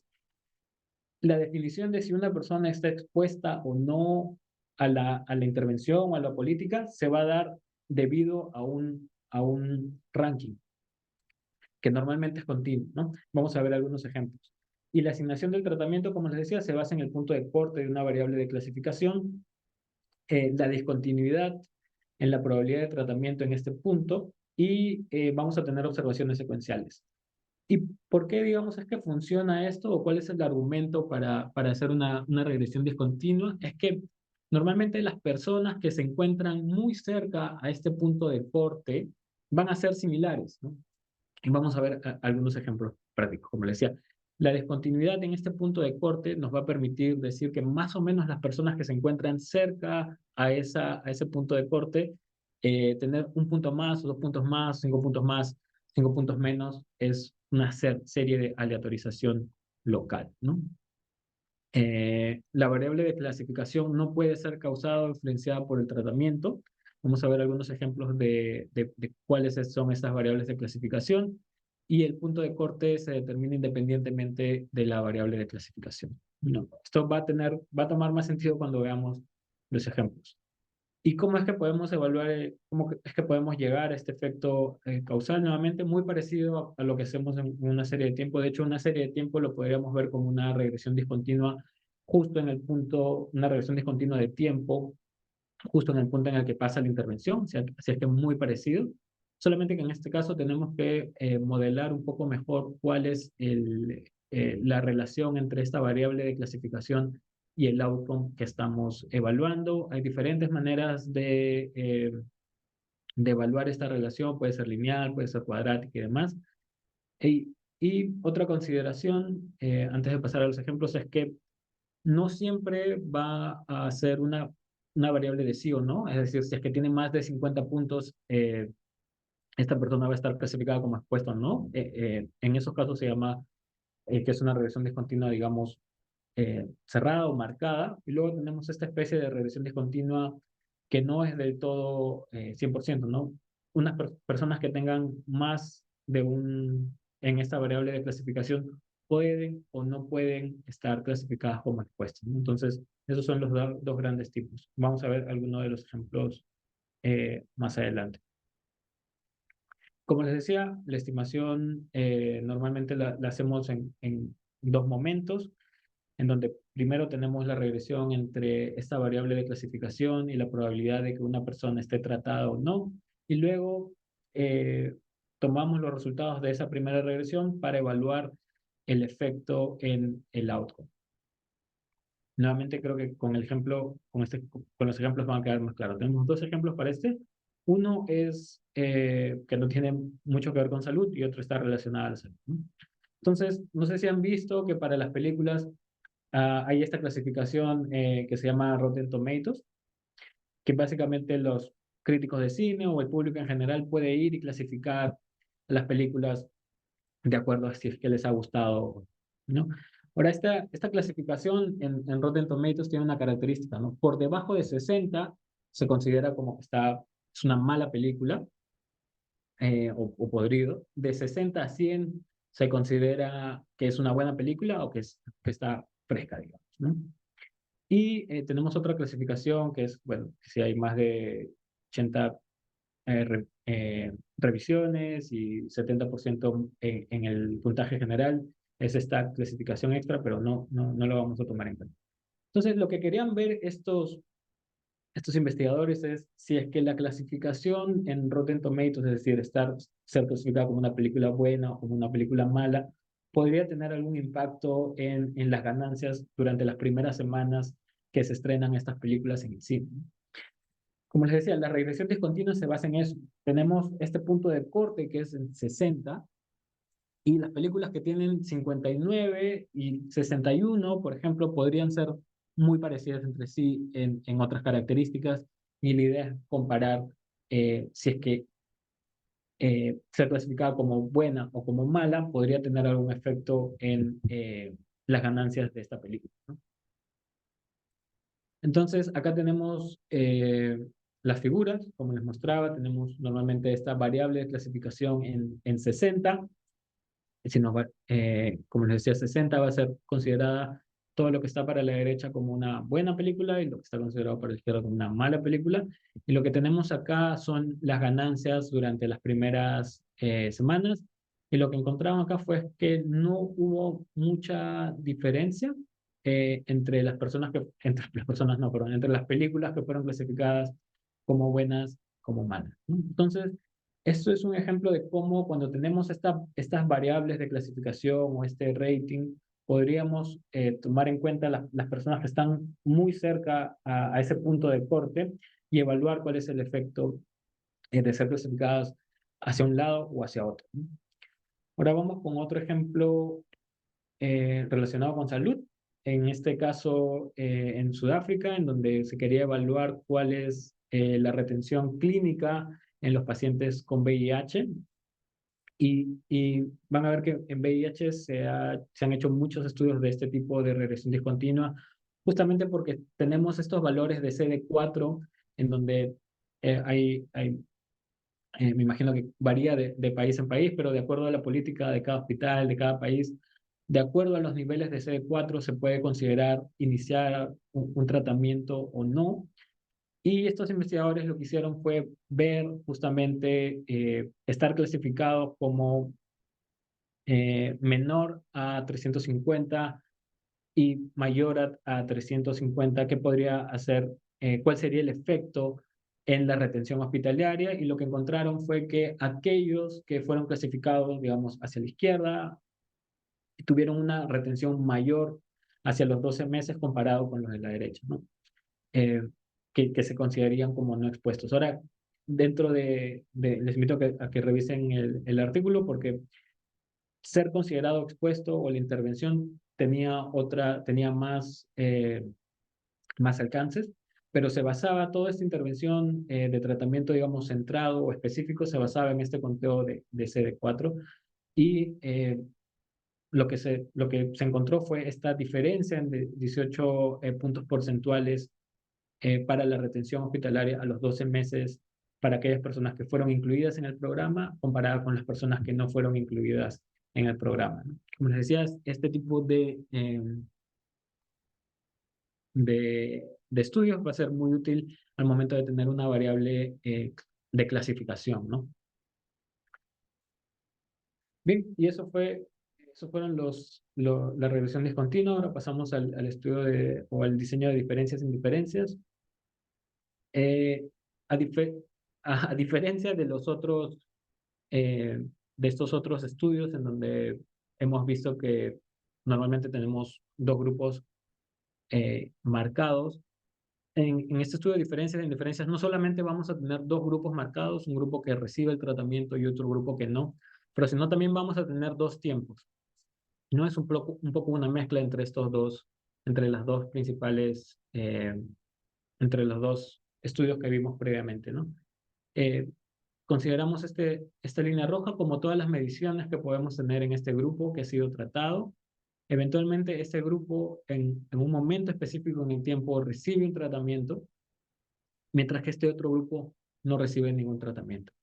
[SPEAKER 3] la definición de si una persona está expuesta o no a la intervención o a la política se va a dar debido a un ranking que normalmente es continuo, ¿no? Vamos a ver algunos ejemplos. Y la asignación del tratamiento, como les decía, se basa en el punto de corte de una variable de clasificación, la discontinuidad en la probabilidad de tratamiento en este punto y vamos a tener observaciones secuenciales. ¿Y por qué, digamos, es que funciona esto o cuál es el argumento para hacer una regresión discontinua? Es que normalmente las personas que se encuentran muy cerca a este punto de corte van a ser similares, ¿no? Y vamos a ver algunos ejemplos prácticos. Como les decía, la discontinuidad en este punto de corte nos va a permitir decir que más o menos las personas que se encuentran cerca a ese punto de corte, tener un punto más, o 2 puntos más, 5 puntos más, 5 puntos menos, es una serie de aleatorización local, ¿no? La variable de clasificación no puede ser causada o influenciada por el tratamiento. Vamos a ver algunos ejemplos de cuáles son estas variables de clasificación. Y el punto de corte se determina independientemente de la variable de clasificación, ¿no? Esto va a tomar más sentido cuando veamos los ejemplos. ¿Y cómo es que podemos evaluar, cómo es que podemos llegar a este efecto causal? Nuevamente, muy parecido a lo que hacemos en una serie de tiempo. De hecho, una serie de tiempo lo podríamos ver como una regresión discontinua justo en el punto, una regresión discontinua de tiempo, justo en el punto en el que pasa la intervención, o sea, así es que es muy parecido. Solamente que en este caso tenemos que modelar un poco mejor cuál es la relación entre esta variable de clasificación y el outcome que estamos evaluando. Hay diferentes maneras de evaluar esta relación, puede ser lineal, puede ser cuadrática y demás. Y otra consideración, antes de pasar a los ejemplos, es que no siempre va a ser una variable de sí o no. Es decir, si es que tiene más de 50 puntos, esta persona va a estar clasificada como expuesta o no. En esos casos se llama que es una regresión discontinua, digamos, cerrada o marcada. Y luego tenemos esta especie de regresión discontinua que no es del todo 100%, ¿no? Unas personas que tengan más de en esta variable de clasificación pueden o no pueden estar clasificadas como expuestas, ¿no? Entonces, esos son los dos grandes tipos. Vamos a ver algunos de los ejemplos más adelante. Como les decía, la estimación normalmente la hacemos en dos momentos, en donde primero tenemos la regresión entre esta variable de clasificación y la probabilidad de que una persona esté tratada o no, y luego eh, tomamos los resultados de esa primera regresión para evaluar el efecto en el outcome. Nuevamente creo que con el ejemplo, con los ejemplos van a quedar más claros. Tenemos dos ejemplos para este. Uno es que no tiene mucho que ver con salud y otro está relacionado a la salud, ¿no? Entonces, no sé si han visto que para las películas hay esta clasificación que se llama Rotten Tomatoes, que básicamente los críticos de cine o el público en general puede ir y clasificar las películas de acuerdo a si es que les ha gustado, ¿no? Ahora, esta clasificación en Rotten Tomatoes tiene una característica, ¿no? Por debajo de 60 se considera como que es una mala película o podrido. De 60 a 100 se considera que es una buena película o que está fresca, digamos, ¿no? Y tenemos otra clasificación que es, bueno, si hay más de 80 revisiones y 70% en el puntaje general, es esta clasificación extra, pero no lo vamos a tomar en cuenta. Entonces, lo que querían ver estos investigadores es si es que la clasificación en Rotten Tomatoes, es decir, ser clasificada como una película buena o como una película mala, podría tener algún impacto en las ganancias durante las primeras semanas que se estrenan estas películas en el cine. Como les decía, la regresión discontinua se basa en eso. Tenemos este punto de corte que es en 60 y las películas que tienen 59 y 61, por ejemplo, podrían ser muy parecidas entre sí en otras características y la idea es comparar si es que ser clasificada como buena o como mala podría tener algún efecto en las ganancias de esta película, ¿no? Entonces, acá tenemos las figuras, como les mostraba, tenemos normalmente esta variable de clasificación en 60. Si nos va, como les decía, 60 va a ser considerada todo lo que está para la derecha como una buena película y lo que está considerado para la izquierda como una mala película. Y lo que tenemos acá son las ganancias durante las primeras semanas. Y lo que encontramos acá fue que no hubo mucha diferencia entre las personas entre las personas no, perdón, entre las películas que fueron clasificadas como buenas, como malas, ¿no? Entonces, esto es un ejemplo de cómo cuando tenemos estas variables de clasificación o este rating, podríamos tomar en cuenta las personas que están muy cerca a ese punto de corte y evaluar cuál es el efecto de ser clasificadas hacia un lado o hacia otro, ¿no? Ahora vamos con otro ejemplo relacionado con salud. En este caso, en Sudáfrica, en donde se quería evaluar cuál es la retención clínica en los pacientes con VIH. Y van a ver que en VIH se han hecho muchos estudios de este tipo de regresión discontinua, justamente porque tenemos estos valores de CD4, en donde me imagino que varía de país en país, pero de acuerdo a la política de cada hospital, de cada país, de acuerdo a los niveles de CD4 se puede considerar iniciar un tratamiento o no. Y estos investigadores lo que hicieron fue ver justamente estar clasificados como menor a 350 y mayor a 350, ¿qué podría hacer? ¿Cuál sería el efecto en la retención hospitalaria? Y lo que encontraron fue que aquellos que fueron clasificados, digamos, hacia la izquierda, tuvieron una retención mayor hacia los 12 meses comparado con los de la derecha, ¿no? Que se considerarían como no expuestos. Ahora, dentro les invito a que revisen el artículo porque ser considerado expuesto o la intervención tenía más alcances, pero se basaba toda esta intervención de tratamiento, digamos, centrado o específico, se basaba en este conteo de CD4 y lo que se encontró fue esta diferencia de 18 puntos porcentuales para la retención hospitalaria a los 12 meses para aquellas personas que fueron incluidas en el programa comparada con las personas que no fueron incluidas en el programa, ¿no? Como les decía, este tipo de estudios va a ser muy útil al momento de tener una variable de clasificación, ¿no? Bien, y eso fueron la regresión discontinua. Ahora pasamos al estudio o al diseño de diferencias e indiferencias. Eh, a, dife- a diferencia de los otros, de estos otros estudios en donde hemos visto que normalmente tenemos dos grupos marcados, en este estudio de diferencias e indiferencias no solamente vamos a tener dos grupos marcados, un grupo que recibe el tratamiento y otro grupo que no, pero sino también vamos a tener dos tiempos. No es un poco una mezcla entre estos dos, entre las dos principales, entre los dos estudios que vimos previamente, ¿no? Eh, Consideramos esta línea roja como todas las mediciones que podemos tener en este grupo que ha sido tratado. Eventualmente, este grupo en un momento específico en el tiempo recibe un tratamiento, mientras que este otro grupo no recibe ningún tratamiento.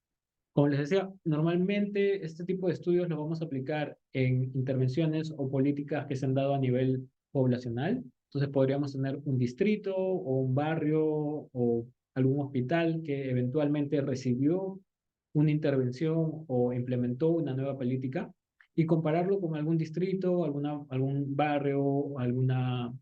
[SPEAKER 3] Como les decía, normalmente este tipo de estudios los vamos a aplicar en intervenciones o políticas que se han dado a nivel poblacional. Entonces podríamos tener un distrito o un barrio o algún hospital que eventualmente recibió una intervención o implementó una nueva política y compararlo con algún distrito, algún barrio, alguna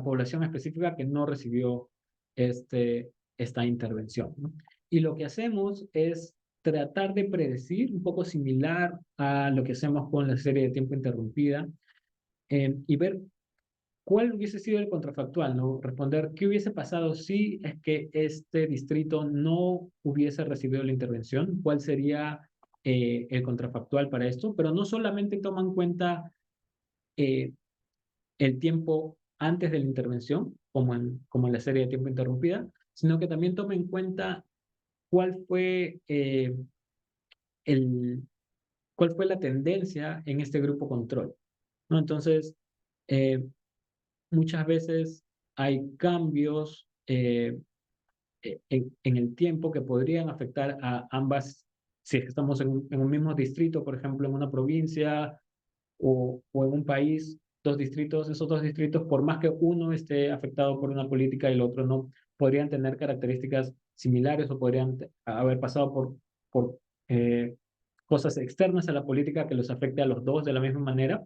[SPEAKER 3] población específica que no recibió esta intervención, ¿no? Y lo que hacemos es tratar de predecir, un poco similar a lo que hacemos con la serie de tiempo interrumpida, y ver cuál hubiese sido el contrafactual, ¿no? Responder qué hubiese pasado si es que este distrito no hubiese recibido la intervención, cuál sería el contrafactual para esto, pero no solamente toma en cuenta eh, el tiempo antes de la intervención, como en la serie de tiempo interrumpida, sino que también tome en cuenta cuál fue, el, cuál fue la tendencia en este grupo control, ¿no? Entonces, eh, muchas veces hay cambios en el tiempo que podrían afectar a ambas, si estamos en un mismo distrito, por ejemplo, en una provincia o en un país, dos distritos, esos dos distritos, por más que uno esté afectado por una política y el otro no, podrían tener características similares o podrían haber pasado por cosas externas a la política que los afecte a los dos de la misma manera.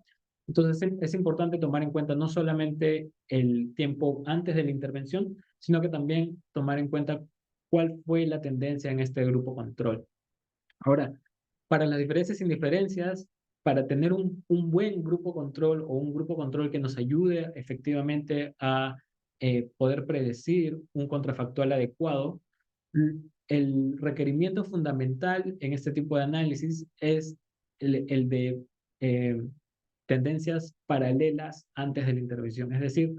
[SPEAKER 3] Entonces es importante tomar en cuenta no solamente el tiempo antes de la intervención, sino que también tomar en cuenta cuál fue la tendencia en este grupo control. Ahora, para las diferencias y indiferencias, para tener un buen grupo control o un grupo control que nos ayude efectivamente a poder predecir un contrafactual adecuado, el requerimiento fundamental en este tipo de análisis es el de eh, tendencias paralelas antes de la intervención. Es decir,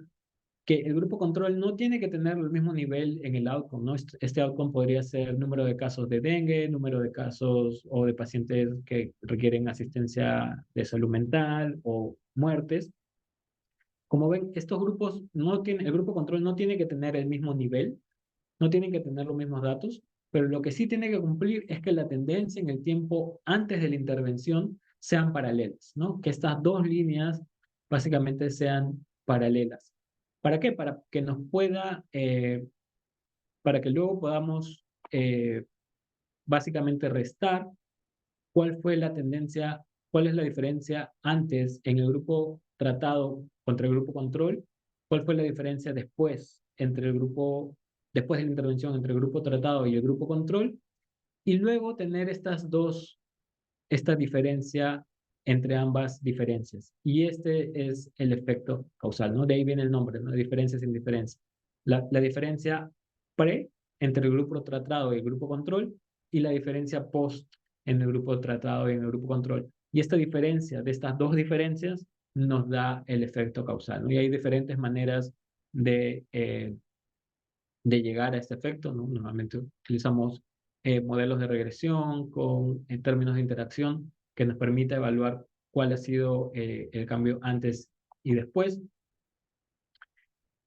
[SPEAKER 3] que el grupo control no tiene que tener el mismo nivel en el outcome, ¿no? Este outcome podría ser número de casos de dengue, número de casos o de pacientes que requieren asistencia de salud mental o muertes. Como ven, estos grupos no tienen, el grupo control no tiene que tener el mismo nivel, no tienen que tener los mismos datos, pero lo que sí tiene que cumplir es que la tendencia en el tiempo antes de la intervención sean paralelas, ¿no? Que estas dos líneas básicamente sean paralelas. ¿Para qué? Para que nos pueda, para que luego podamos básicamente restar cuál fue la tendencia, cuál es la diferencia antes en el grupo tratado contra el grupo control, cuál fue la diferencia después entre el grupo, después de la intervención entre el grupo tratado y el grupo control, y luego tener esta diferencia entre ambas diferencias. Y este es el efecto causal, ¿no? De ahí viene el nombre, ¿no? Diferencias sin diferencia. La diferencia pre entre el grupo tratado y el grupo control y la diferencia post en el grupo tratado y en el grupo control. Y esta diferencia de estas dos diferencias nos da el efecto causal, ¿no? Y hay diferentes maneras de llegar a este efecto, ¿no? Normalmente utilizamos modelos de regresión con términos de interacción que nos permite evaluar cuál ha sido el cambio antes y después.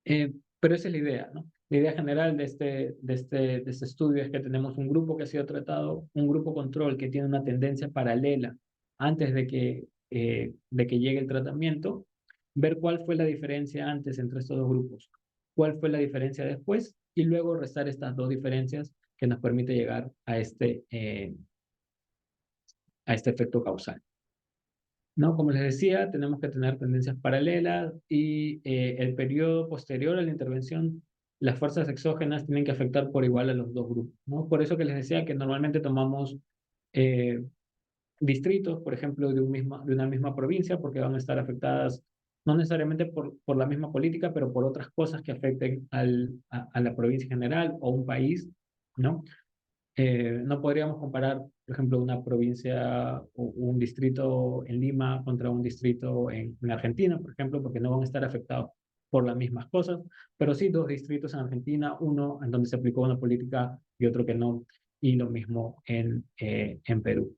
[SPEAKER 3] Pero esa es la idea, ¿no? La idea general de este estudio es que tenemos un grupo que ha sido tratado, un grupo control que tiene una tendencia paralela antes de que llegue el tratamiento, ver cuál fue la diferencia antes entre estos dos grupos, cuál fue la diferencia después, y luego restar estas dos diferencias que nos permite llegar a este efecto causal. ¿No? Como les decía, tenemos que tener tendencias paralelas y el periodo posterior a la intervención, las fuerzas exógenas tienen que afectar por igual a los dos grupos, ¿no? Por eso que les decía que normalmente tomamos eh, distritos, por ejemplo, de una misma provincia, porque van a estar afectadas no necesariamente por la misma política, pero por otras cosas que afecten a la provincia en general o un país, ¿no? No podríamos comparar, por ejemplo, una provincia o un distrito en Lima contra un distrito en Argentina, por ejemplo, porque no van a estar afectados por las mismas cosas, pero sí dos distritos en Argentina, uno en donde se aplicó una política y otro que no, y lo mismo en Perú.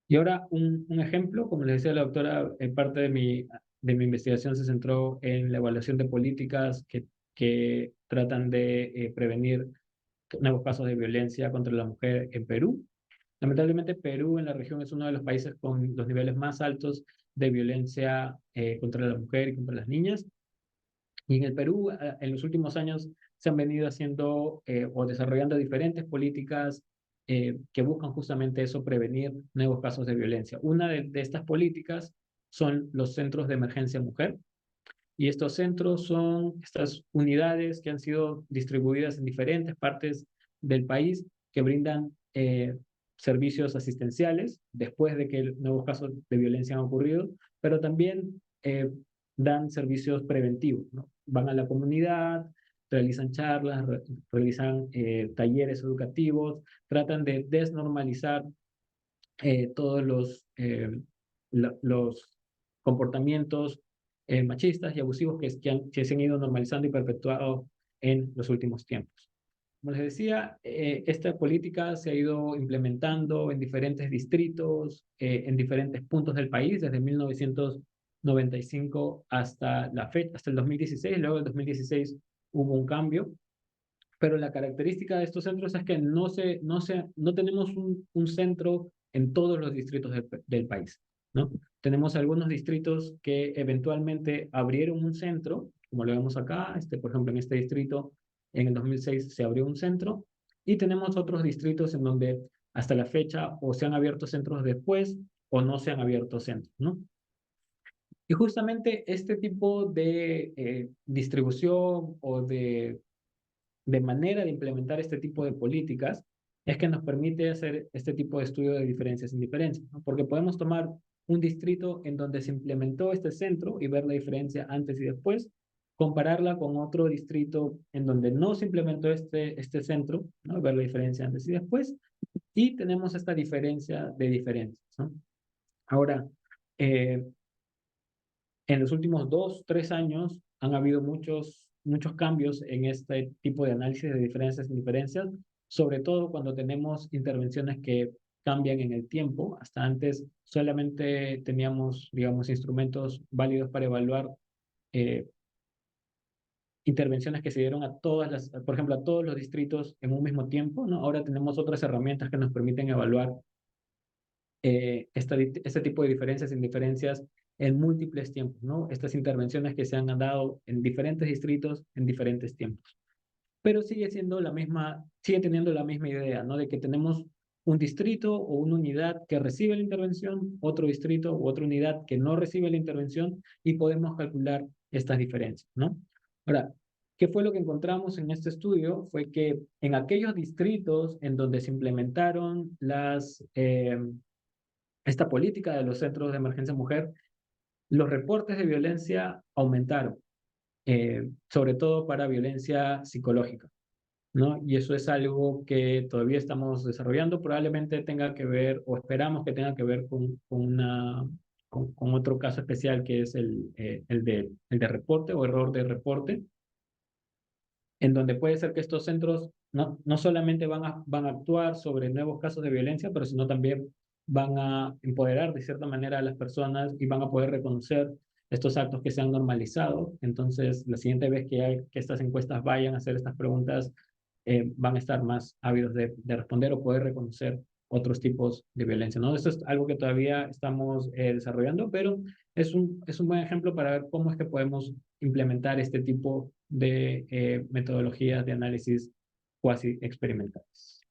[SPEAKER 3] Y ahora un ejemplo, como les decía la doctora, parte de mi investigación se centró en la evaluación de políticas que tratan de prevenir nuevos casos de violencia contra la mujer en Perú. Lamentablemente, Perú en la región es uno de los países con los niveles más altos de violencia contra la mujer y contra las niñas. Y en el Perú, en los últimos años, se han venido haciendo o desarrollando diferentes políticas que buscan justamente eso, prevenir nuevos casos de violencia. Una de estas políticas son los centros de emergencia mujer, y estos centros son estas unidades que han sido distribuidas en diferentes partes del país que brindan servicios asistenciales después de que nuevos casos de violencia han ocurrido, pero también dan servicios preventivos, ¿no? Van a la comunidad, realizan charlas, realizan talleres educativos, tratan de desnormalizar todos los comportamientos machistas y abusivos que se han ido normalizando y perpetuando en los últimos tiempos. Como les decía, esta política se ha ido implementando en diferentes distritos, en diferentes puntos del país, desde 1995 hasta la fecha, hasta el 2016. Luego del 2016 hubo un cambio, pero la característica de estos centros es que no tenemos un centro en todos los distritos del país, ¿no? Tenemos algunos distritos que eventualmente abrieron un centro, como lo vemos acá, por ejemplo, en este distrito, en el 2006 se abrió un centro, y tenemos otros distritos en donde hasta la fecha o se han abierto centros después o no se han abierto centros, ¿no? Y justamente este tipo de distribución o de manera de implementar este tipo de políticas es que nos permite hacer este tipo de estudio de diferencias e indiferencias, ¿no? Porque podemos tomar un distrito en donde se implementó este centro y ver la diferencia antes y después, compararla con otro distrito en donde no se implementó este centro, ¿no? Ver la diferencia antes y después, y tenemos esta diferencia de diferencias, ¿no? Ahora, eh, en los últimos 2, 3 años han habido muchos cambios en este tipo de análisis de diferencias y diferencias, sobre todo cuando tenemos intervenciones que cambian en el tiempo. Hasta antes solamente teníamos, digamos, instrumentos válidos para evaluar eh, intervenciones que se dieron por ejemplo, a todos los distritos en un mismo tiempo, ¿no? Ahora tenemos otras herramientas que nos permiten evaluar este tipo de diferencias e indiferencias en múltiples tiempos, ¿no? Estas intervenciones que se han dado en diferentes distritos en diferentes tiempos. Pero sigue teniendo la misma idea, ¿no? De que tenemos un distrito o una unidad que recibe la intervención, otro distrito u otra unidad que no recibe la intervención, y podemos calcular estas diferencias, ¿no? Ahora, ¿qué fue lo que encontramos en este estudio? Fue que en aquellos distritos en donde se implementaron esta política de los centros de emergencia mujer, los reportes de violencia aumentaron, sobre todo para violencia psicológica, ¿no? Y eso es algo que todavía estamos desarrollando, probablemente tenga que ver, o esperamos que tenga que ver con con otro caso especial que es el de reporte o error de reporte, en donde puede ser que estos centros no solamente van a actuar sobre nuevos casos de violencia, pero sino también van a empoderar de cierta manera a las personas y van a poder reconocer estos actos que se han normalizado. Entonces, la siguiente vez que estas encuestas vayan a hacer estas preguntas, van a estar más ávidos de responder o poder reconocer otros tipos de violencia, ¿no? Esto es algo que todavía estamos desarrollando, pero es un buen ejemplo para ver cómo es que podemos implementar este tipo de metodologías de análisis cuasi experimentales.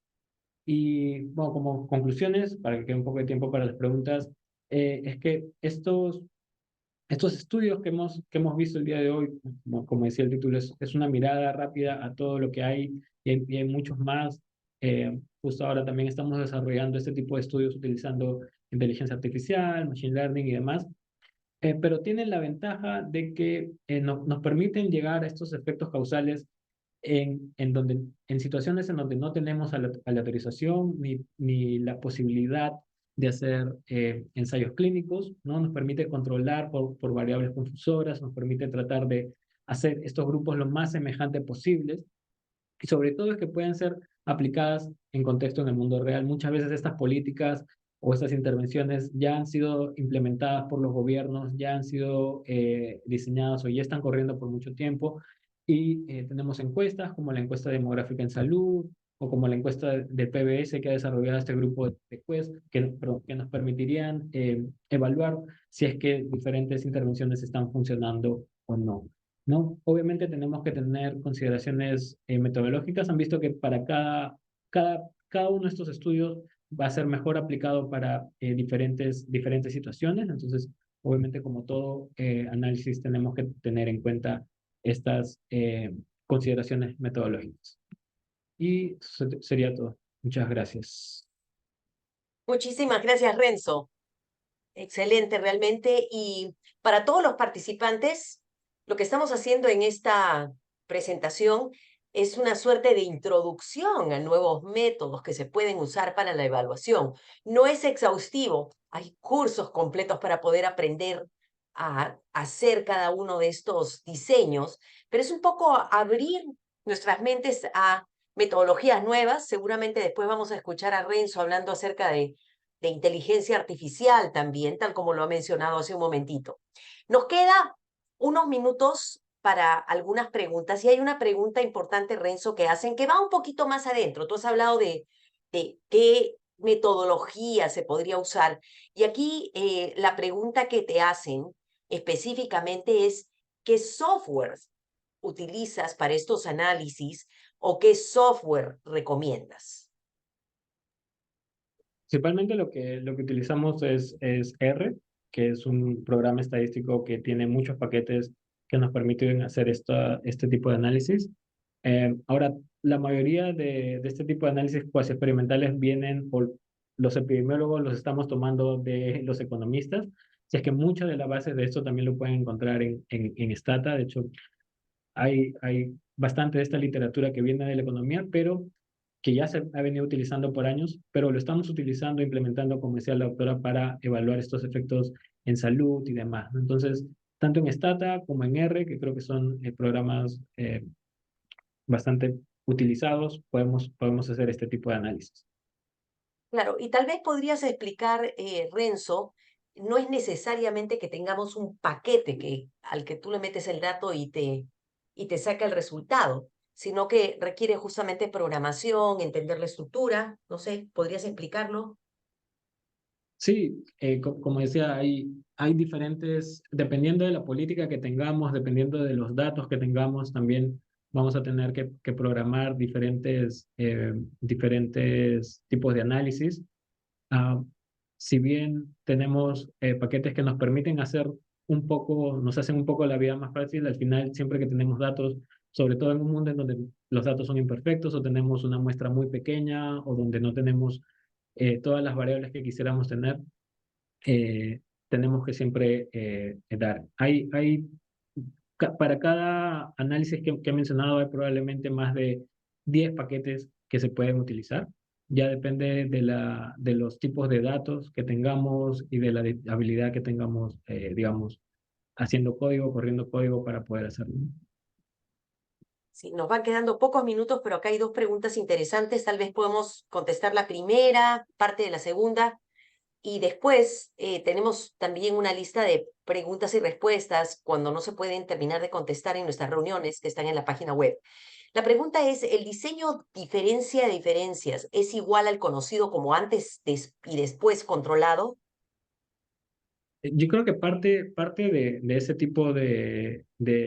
[SPEAKER 3] Y bueno, como conclusiones, para que quede un poco de tiempo para las preguntas, es que estos estudios que hemos visto el día de hoy, como decía el título, es una mirada rápida a todo lo que hay y hay muchos más. Justo ahora también estamos desarrollando este tipo de estudios utilizando inteligencia artificial, machine learning y demás, pero tienen la ventaja de que nos permiten llegar a estos efectos causales en situaciones en donde no tenemos aleatorización ni la posibilidad de hacer ensayos clínicos, ¿no? Nos permite controlar por variables confusoras, nos permite tratar de hacer estos grupos lo más semejantes posibles y sobre todo es que pueden ser aplicadas en contexto en el mundo real. Muchas veces estas políticas o estas intervenciones ya han sido implementadas por los gobiernos, ya han sido diseñadas o ya están corriendo por mucho tiempo y tenemos encuestas como la encuesta demográfica en salud o como la encuesta de PBS que ha desarrollado este grupo de Quest que nos permitirían evaluar si es que diferentes intervenciones están funcionando o no. ¿No? Obviamente tenemos que tener consideraciones metodológicas. Han visto que para cada uno de estos estudios va a ser mejor aplicado para diferentes situaciones. Entonces, obviamente, como todo análisis, tenemos que tener en cuenta estas consideraciones metodológicas. Y eso sería todo. Muchas gracias.
[SPEAKER 1] Muchísimas gracias, Renzo. Excelente, realmente. Y para todos los participantes, lo que estamos haciendo en esta presentación es una suerte de introducción a nuevos métodos que se pueden usar para la evaluación. No es exhaustivo, hay cursos completos para poder aprender a hacer cada uno de estos diseños, pero es un poco abrir nuestras mentes a metodologías nuevas. Seguramente después vamos a escuchar a Renzo hablando acerca de inteligencia artificial también, tal como lo ha mencionado hace un momentito. Nos queda unos minutos para algunas preguntas y hay una pregunta importante, Renzo, que hacen que va un poquito más adentro. Tú has hablado de qué metodología se podría usar y aquí la pregunta que te hacen específicamente es ¿qué software utilizas para estos análisis o qué software recomiendas?
[SPEAKER 3] Principalmente lo que utilizamos es R, que es un programa estadístico que tiene muchos paquetes que nos permiten hacer este tipo de análisis. Ahora, la mayoría de este tipo de análisis cuasi experimentales vienen por los epidemiólogos, los estamos tomando de los economistas. Si es que mucha de la base de esto también lo pueden encontrar en Stata. De hecho, hay bastante de esta literatura que viene de la economía, pero que ya se ha venido utilizando por años, pero lo estamos utilizando, implementando, como decía la doctora, para evaluar estos efectos en salud y demás, ¿no? Entonces, tanto en Stata como en R, que creo que son programas bastante utilizados, podemos hacer este tipo de análisis.
[SPEAKER 1] Claro, y tal vez podrías explicar, Renzo, no es necesariamente que tengamos un paquete al que tú le metes el dato y te saca el resultado, sino que requiere justamente programación, entender la estructura, no sé, ¿podrías explicarlo?
[SPEAKER 3] Sí, como decía, hay diferentes, dependiendo de la política que tengamos, dependiendo de los datos que tengamos, también vamos a tener que programar diferentes tipos de análisis. Ah, si bien tenemos paquetes que nos permiten nos hacen un poco la vida más fácil, al final siempre que tenemos datos, sobre todo en un mundo en donde los datos son imperfectos o tenemos una muestra muy pequeña o donde no tenemos todas las variables que quisiéramos tener, eh, tenemos que siempre dar. Para cada análisis que he mencionado hay probablemente más de 10 paquetes que se pueden utilizar. Ya depende de los tipos de datos que tengamos y de la habilidad que tengamos, digamos, haciendo código, corriendo código para poder hacerlo.
[SPEAKER 1] Sí, nos van quedando pocos minutos, pero acá hay dos preguntas interesantes. Tal vez podemos contestar la primera, parte de la segunda, y después tenemos también una lista de preguntas y respuestas cuando no se pueden terminar de contestar en nuestras reuniones que están en la página web. La pregunta es, ¿el diseño diferencia de diferencias es igual al conocido como antes y después controlado?
[SPEAKER 3] Yo creo que parte de ese tipo de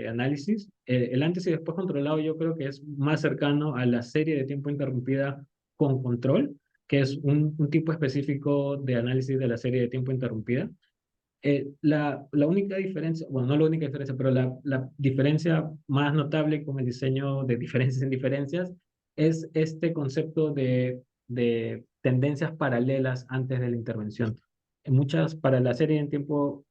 [SPEAKER 3] análisis, el antes y después controlado, yo creo que es más cercano a la serie de tiempo interrumpida con control, que es un tipo específico de análisis de la serie de tiempo interrumpida. La única diferencia, bueno, no la única diferencia, pero la diferencia más notable con el diseño de diferencias en diferencias es este concepto de tendencias paralelas antes de la intervención. En muchas, para la serie de tiempo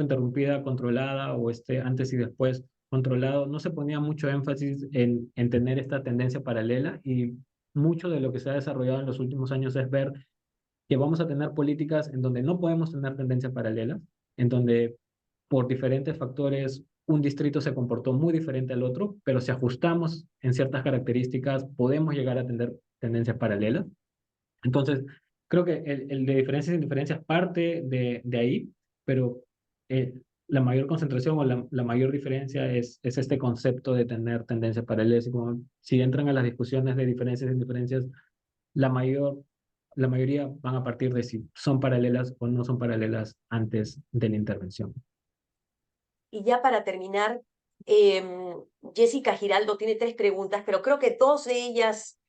[SPEAKER 3] interrumpida controlada o este antes y después controlado, no se ponía mucho énfasis en tener esta tendencia paralela y mucho de lo que se ha desarrollado en los últimos años es ver que vamos a tener políticas en donde no podemos tener tendencias paralelas, en donde por diferentes factores un distrito se comportó muy diferente al otro, pero si ajustamos en ciertas características podemos llegar a tener tendencias paralelas. Entonces, creo que el de diferencias y diferencias parte de ahí, pero eh, la mayor concentración o la mayor diferencia es este concepto de tener tendencias paralelas. Y como si entran a las discusiones de diferencias y diferencias, la mayor, la mayoría van a partir de si son paralelas o no son paralelas antes de la intervención.
[SPEAKER 1] Y ya para terminar, Jessica Giraldo tiene tres preguntas, pero creo que dos de ellas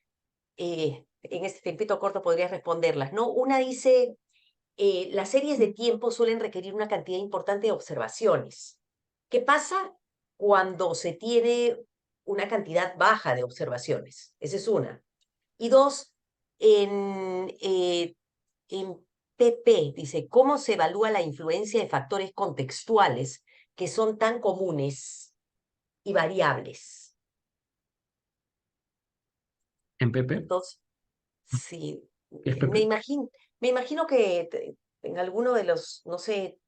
[SPEAKER 1] en este tiempito corto podrías responderlas, ¿no? Una dice, las series de tiempo suelen requerir una cantidad importante de observaciones. ¿Qué pasa cuando se tiene una cantidad baja de observaciones? Esa es una. Y dos, en PP dice, ¿cómo se evalúa la influencia de factores contextuales que son tan comunes y variables?
[SPEAKER 3] ¿En PP?
[SPEAKER 1] Entonces, sí,
[SPEAKER 3] ¿Qué es
[SPEAKER 1] me
[SPEAKER 3] PP?
[SPEAKER 1] imagino, me imagino que en alguno de los, no sé,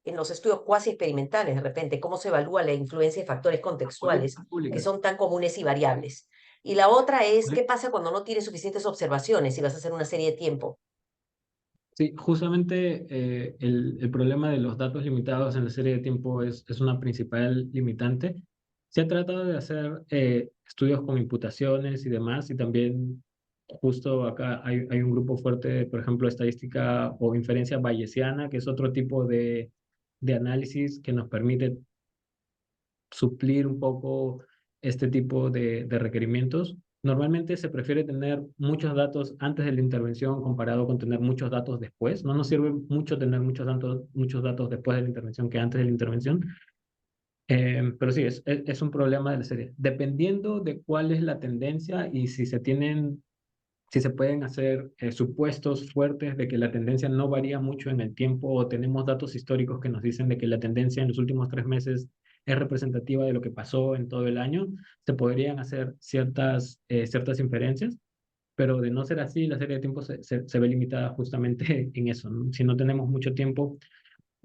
[SPEAKER 1] en los estudios cuasi experimentales, de repente, cómo se evalúa la influencia de factores contextuales
[SPEAKER 3] Políticas
[SPEAKER 1] que
[SPEAKER 3] públicas.
[SPEAKER 1] son tan comunes y variables. Y la otra es, ¿qué pasa cuando no tienes suficientes observaciones y vas a hacer una serie de tiempo?
[SPEAKER 3] Sí, justamente el problema de los datos limitados en la serie de tiempo es una principal limitante. Se ha tratado de hacer estudios con imputaciones y demás, y también justo acá hay un grupo fuerte, por ejemplo, estadística o inferencia bayesiana, que es otro tipo de análisis que nos permite suplir un poco este tipo de requerimientos. Normalmente se prefiere tener muchos datos antes de la intervención comparado con tener muchos datos después. No nos sirve mucho tener muchos datos después de la intervención que antes de la intervención. Pero sí, es un problema de la serie. Dependiendo de cuál es la tendencia y si se pueden hacer supuestos fuertes de que la tendencia no varía mucho en el tiempo o tenemos datos históricos que nos dicen de que la tendencia en los últimos 3 meses es representativa de lo que pasó en todo el año, se podrían hacer ciertas inferencias, pero de no ser así, la serie de tiempo se ve limitada justamente en eso, ¿no? Si no tenemos mucho tiempo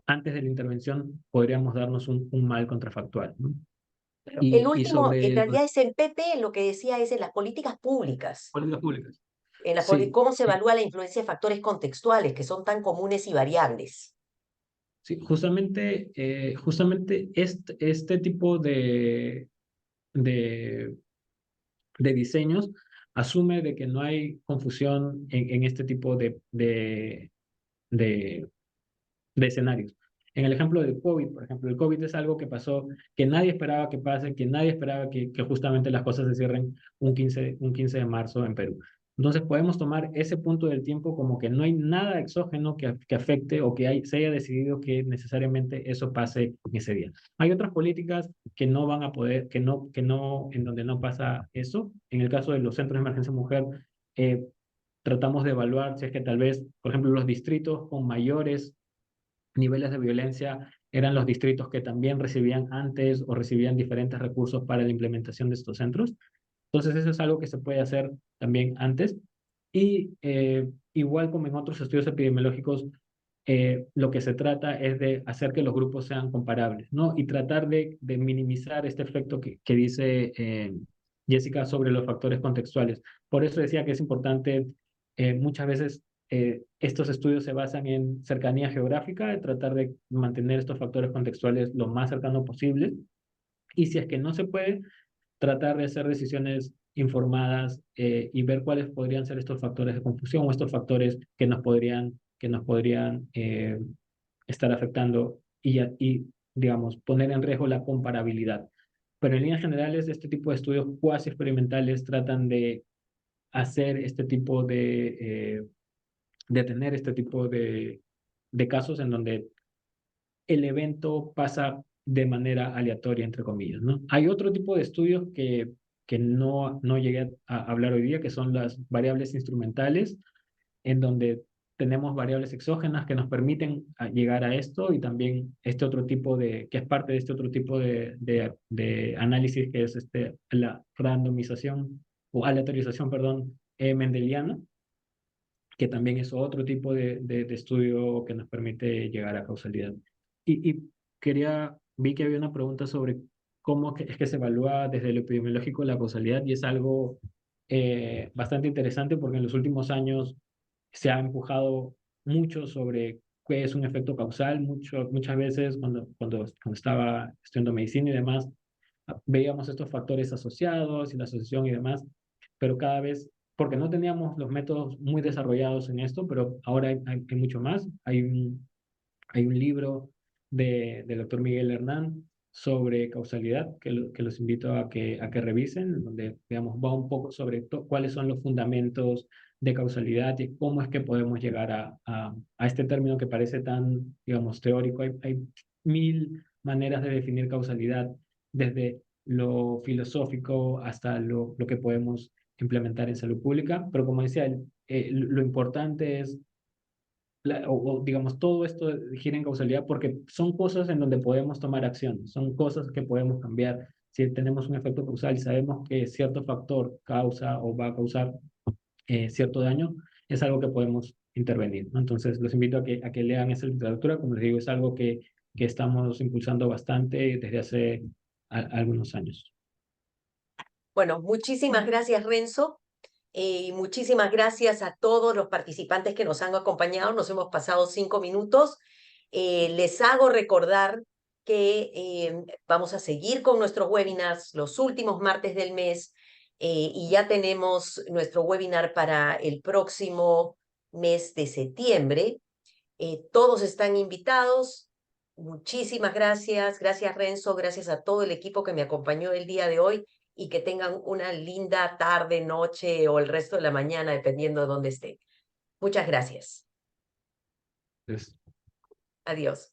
[SPEAKER 3] antes de la intervención, podríamos darnos un mal contrafactual, ¿no?
[SPEAKER 1] El
[SPEAKER 3] Y
[SPEAKER 1] último, en
[SPEAKER 3] sobre
[SPEAKER 1] realidad es en PP, lo que decía es en las políticas públicas,
[SPEAKER 3] políticas públicas.
[SPEAKER 1] en
[SPEAKER 3] Sí,
[SPEAKER 1] cómo se
[SPEAKER 3] sí.
[SPEAKER 1] evalúa la influencia de factores contextuales que son tan comunes y variables.
[SPEAKER 3] Sí, justamente este tipo de, de diseños asume de que no hay confusión en este tipo de, de escenarios. En el ejemplo del COVID, por ejemplo, el COVID es algo que pasó, que nadie esperaba que pase, que nadie esperaba que justamente las cosas se cierren un quince de marzo en Perú. Entonces podemos tomar ese punto del tiempo como que no hay nada exógeno que afecte o que se haya decidido que necesariamente eso pase en ese día. Hay otras políticas que no van a poder, en donde no pasa eso. En el caso de los centros de emergencia mujer, eh, tratamos de evaluar si es que tal vez, por ejemplo, los distritos con mayores niveles de violencia eran los distritos que también recibían antes o recibían diferentes recursos para la implementación de estos centros. Entonces, eso es algo que se puede hacer también antes. Y igual como en otros estudios epidemiológicos, lo que se trata es de hacer que los grupos sean comparables, ¿no? Y tratar de minimizar este efecto que dice Jessica sobre los factores contextuales. Por eso decía que es importante, muchas veces estos estudios se basan en cercanía geográfica, de tratar de mantener estos factores contextuales lo más cercano posible. Y si es que no se puede, tratar de hacer decisiones informadas y ver cuáles podrían ser estos factores de confusión o estos factores que nos podrían estar afectando y, digamos, poner en riesgo la comparabilidad. Pero en líneas generales, este tipo de estudios cuasi experimentales tratan de hacer este tipo de tener este tipo de casos en donde el evento pasa de manera aleatoria, entre comillas, ¿no? Hay otro tipo de estudios que no llegué a hablar hoy día, que son las variables instrumentales, en donde tenemos variables exógenas que nos permiten llegar a esto y también este otro tipo que es parte de este otro tipo de análisis que es la randomización o aleatorización, perdón, mendeliana, que también es otro tipo de estudio que nos permite llegar a causalidad. Y vi que había una pregunta sobre cómo es que se evalúa desde lo epidemiológico la causalidad y es algo bastante interesante porque en los últimos años se ha empujado mucho sobre qué es un efecto causal. Muchas veces cuando estaba estudiando medicina y demás, veíamos estos factores asociados y la asociación y demás, pero cada vez, porque no teníamos los métodos muy desarrollados en esto, pero ahora hay mucho más. Hay un libro del doctor Miguel Hernán sobre causalidad que los invito a que revisen, donde, digamos, va un poco sobre cuáles son los fundamentos de causalidad y cómo es que podemos llegar a este término que parece tan, digamos, teórico. Hay mil maneras de definir causalidad, desde lo filosófico hasta lo que podemos implementar en salud pública, pero como decía, lo importante es digamos, todo esto gira en causalidad porque son cosas en donde podemos tomar acción, son cosas que podemos cambiar. Si tenemos un efecto causal y sabemos que cierto factor causa o va a causar cierto daño, es algo que podemos intervenir, ¿no? Entonces, los invito a que lean esa literatura. Como les digo, es algo que estamos impulsando bastante desde hace algunos años.
[SPEAKER 1] Bueno, muchísimas gracias, Renzo. Y muchísimas gracias a todos los participantes que nos han acompañado. Nos hemos pasado 5 minutos. Les hago recordar que vamos a seguir con nuestros webinars los últimos martes del mes y ya tenemos nuestro webinar para el próximo mes de septiembre. Todos están invitados. Muchísimas gracias. Gracias, Renzo. Gracias a todo el equipo que me acompañó el día de hoy y que tengan una linda tarde, noche o el resto de la mañana, dependiendo de dónde estén. Muchas gracias.
[SPEAKER 3] Entonces,
[SPEAKER 1] Adiós.